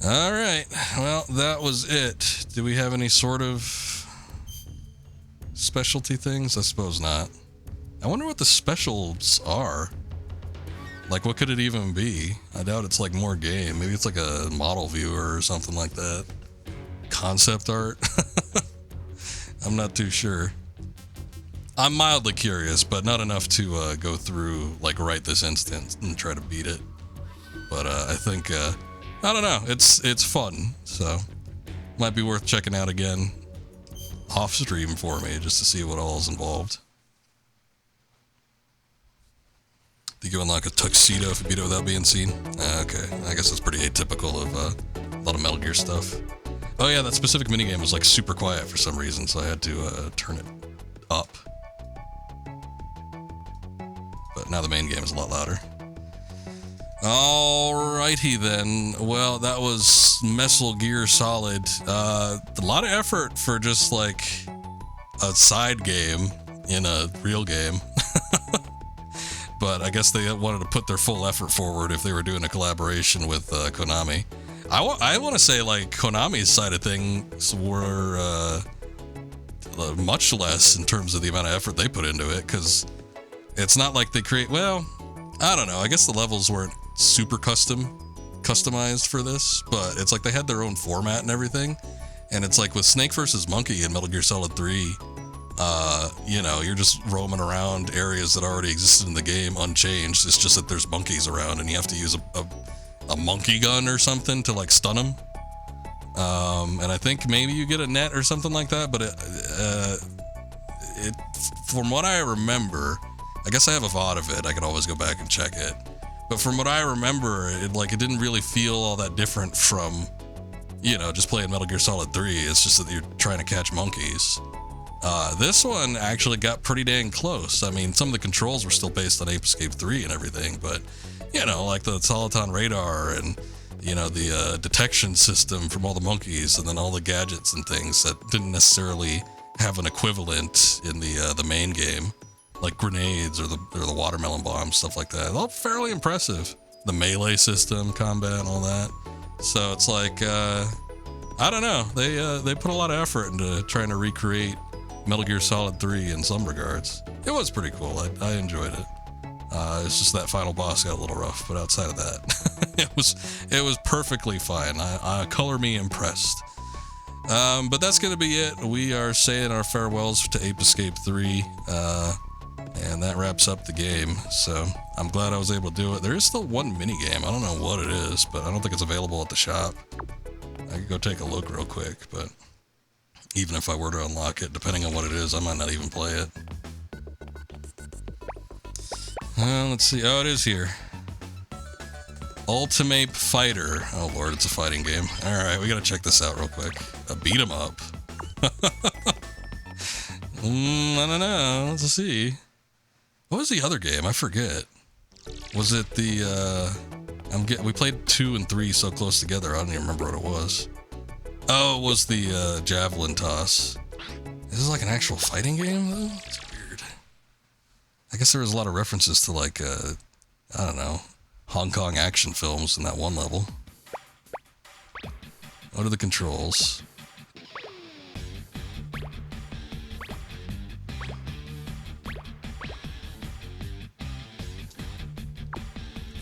All right. Well, that was it. Do we have any sort of specialty things? I suppose not. I wonder what the specials are. Like, what could it even be? I doubt it's like more game. Maybe it's like a model viewer or something like that. Concept art. I'm not too sure. I'm mildly curious, but not enough to go through like right this instant and try to beat it. But I think I don't know. It's fun, so might be worth checking out again off stream for me just to see what all is involved. You unlock a tuxedo if you beat it without being seen. Okay, I guess that's pretty atypical of a lot of Metal Gear stuff. Oh yeah, that specific minigame was like super quiet for some reason, so I had to turn it up. But now the main game is a lot louder. Alrighty then. Well, that was Mesal Gear Solid. A lot of effort for just like a side game in a real game. But I guess they wanted to put their full effort forward if they were doing a collaboration with Konami. I want to say like Konami's side of things were much less in terms of the amount of effort they put into it, because it's not like they create, well, I don't know, I guess the levels weren't super customized for this, but it's like they had their own format and everything, and it's like with Snake vs. Monkey in Metal Gear Solid 3, you know, you're just roaming around areas that already existed in the game unchanged. It's just that there's monkeys around and you have to use a monkey gun or something to like stun them. And I think maybe you get a net or something like that, but it from what I remember, I guess I have a VOD of it. I could always go back and check it. But from what I remember, it didn't really feel all that different from, you know, just playing Metal Gear Solid 3. It's just that you're trying to catch monkeys. This one actually got pretty dang close. I mean, some of the controls were still based on Ape Escape 3 and everything, but, you know, like the Soliton radar and, you know, the detection system from all the monkeys, and then all the gadgets and things that didn't necessarily have an equivalent in the main game, like grenades or the watermelon bombs, stuff like that. All fairly impressive. The melee system, combat, and all that. So it's like, I don't know. They put a lot of effort into trying to recreate Metal Gear Solid 3 in some regards. It was pretty cool. I enjoyed it. It's just that final boss got a little rough, but outside of that, it was perfectly fine. Color me impressed. But that's gonna be it. We are saying our farewells to Ape Escape 3, and that wraps up the game. So I'm glad I was able to do it. There is still one mini game. I don't know what it is, but I don't think it's available at the shop. I could go take a look real quick, but even if I were to unlock it, depending on what it is, I might not even play it. Let's see. Oh, it is here. Ultimate Fighter. Oh lord, it's a fighting game. Alright, we gotta check this out real quick. A beat 'em up. I don't know. Let's see. What was the other game? I forget. Was it the, we played 2 and 3 so close together, I don't even remember what it was. Oh, it was the, javelin toss. Is this like an actual fighting game, though? It's weird. I guess there was a lot of references to, like, I don't know, Hong Kong action films in that one level. What are the controls?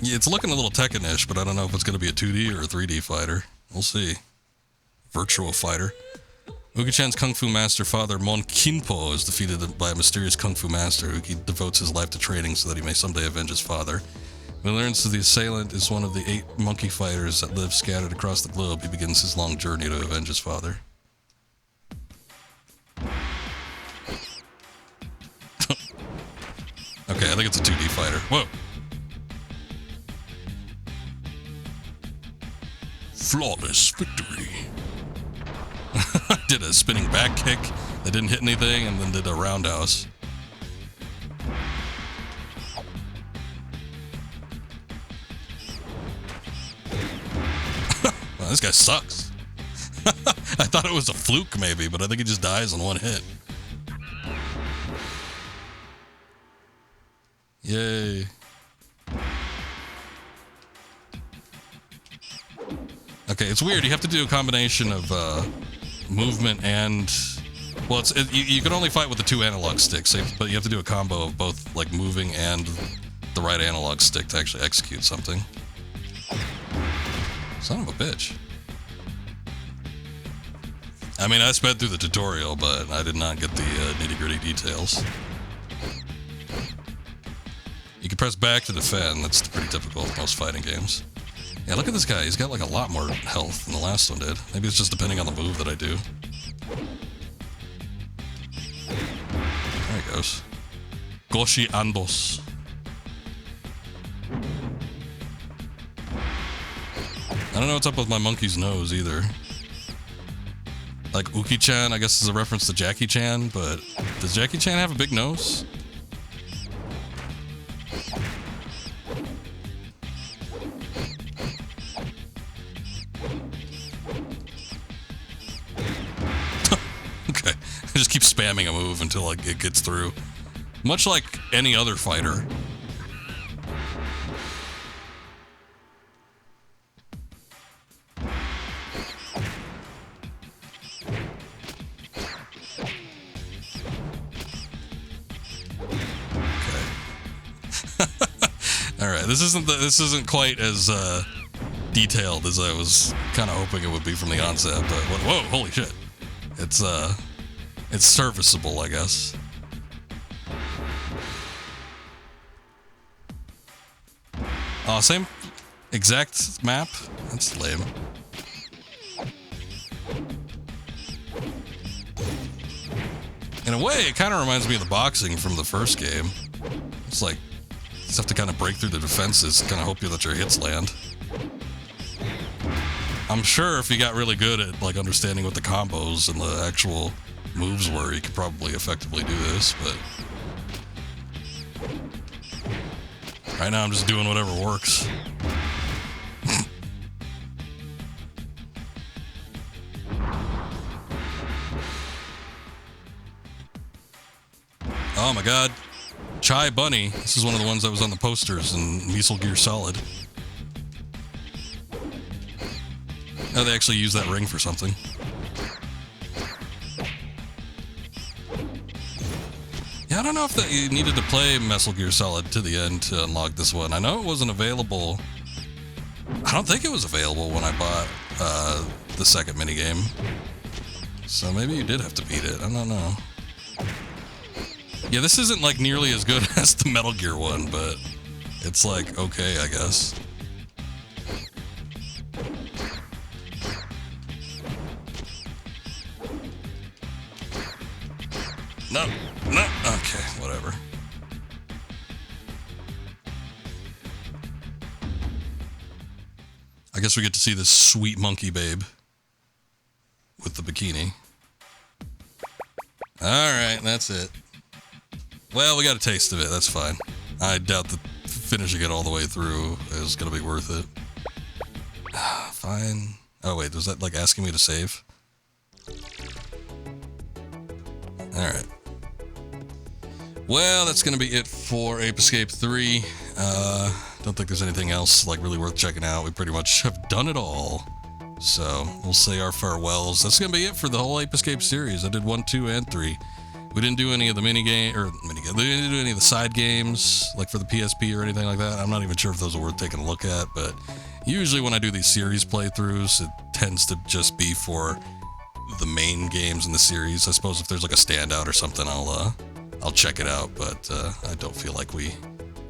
Yeah, it's looking a little Tekken-ish, but I don't know if it's going to be a 2D or a 3D fighter. We'll see. Virtual fighter. Uki-chan's Kung Fu master father, Mon Kinpo, is defeated by a mysterious Kung Fu master. Uki devotes his life to training so that he may someday avenge his father. When he learns that the assailant is one of the 8 monkey fighters that live scattered across the globe, he begins his long journey to avenge his father. Okay, I think it's a 2D fighter. Whoa! Flawless victory. Did a spinning back kick that didn't hit anything, and then did a roundhouse. Wow, this guy sucks. I thought it was a fluke maybe, but I think he just dies in one hit. Yay. Okay, it's weird. You have to do a combination of movement and... Well, you can only fight with the 2 analog sticks, but you have to do a combo of both, like, moving and the right analog stick to actually execute something. Son of a bitch. I mean, I sped through the tutorial, but I did not get the nitty-gritty details. You can press back to defend. That's pretty typical of most fighting games. Yeah, look at this guy. He's got like a lot more health than the last one did. Maybe it's just depending on the move that I do. There he goes. Goshi Anbos. I don't know what's up with my monkey's nose either. Like Uki-chan, I guess is a reference to Jackie Chan, but does Jackie Chan have a big nose? Okay, I just keep spamming a move until like it gets through. Much like any other fighter. Alright, this isn't quite as detailed as I was kind of hoping it would be from the onset, but whoa, holy shit. It's serviceable, I guess. Oh, same exact map? That's lame. In a way, it kind of reminds me of the boxing from the first game. It's like, you just have to kind of break through the defenses, kind of hope that your hits land. I'm sure if you got really good at like understanding what the combos and the actual moves were, you could probably effectively do this, but right now I'm just doing whatever works. Oh my god. Chai Bunny. This is one of the ones that was on the posters in Mesal Gear Solid. Oh, they actually use that ring for something. Yeah, I don't know if that you needed to play Mesal Gear Solid to the end to unlock this one. I know it wasn't available. I don't think it was available when I bought the second minigame. So maybe you did have to beat it. I don't know. Yeah, this isn't like nearly as good as the Metal Gear one, but it's like okay, I guess. No, okay, whatever. I guess we get to see this sweet monkey babe with the bikini. Alright, that's it. Well, we got a taste of it, that's fine. I doubt that finishing it all the way through is gonna be worth it. Fine. Oh wait, was that like asking me to save? Alright. Well, that's gonna be it for Ape Escape 3. Don't think there's anything else like really worth checking out. We pretty much have done it all. So, we'll say our farewells. That's gonna be it for the whole Ape Escape series. I did 1, 2, and 3. We didn't do any of the we didn't do any of the side games, like for the PSP or anything like that. I'm not even sure if those are worth taking a look at, but usually when I do these series playthroughs, it tends to just be for the main games in the series. I suppose if there's like a standout or something, I'll check it out, but I don't feel like we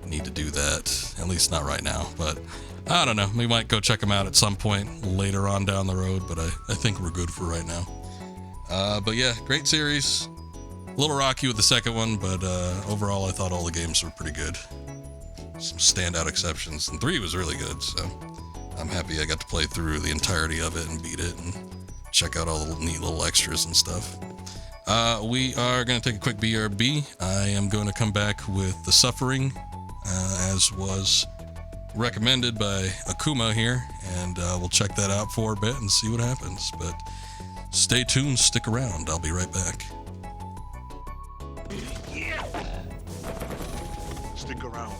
need to do that, at least not right now. But I don't know, we might go check them out at some point later on down the road, but I think we're good for right now. But yeah, great series. A little rocky with the second one, but overall I thought all the games were pretty good. Some standout exceptions, and 3 was really good, so I'm happy I got to play through the entirety of it and beat it and check out all the neat little extras and stuff. We are going to take a quick BRB. I am going to come back with The Suffering, as was recommended by Akuma here, and we'll check that out for a bit and see what happens. But stay tuned, stick around, I'll be right back. Stick around.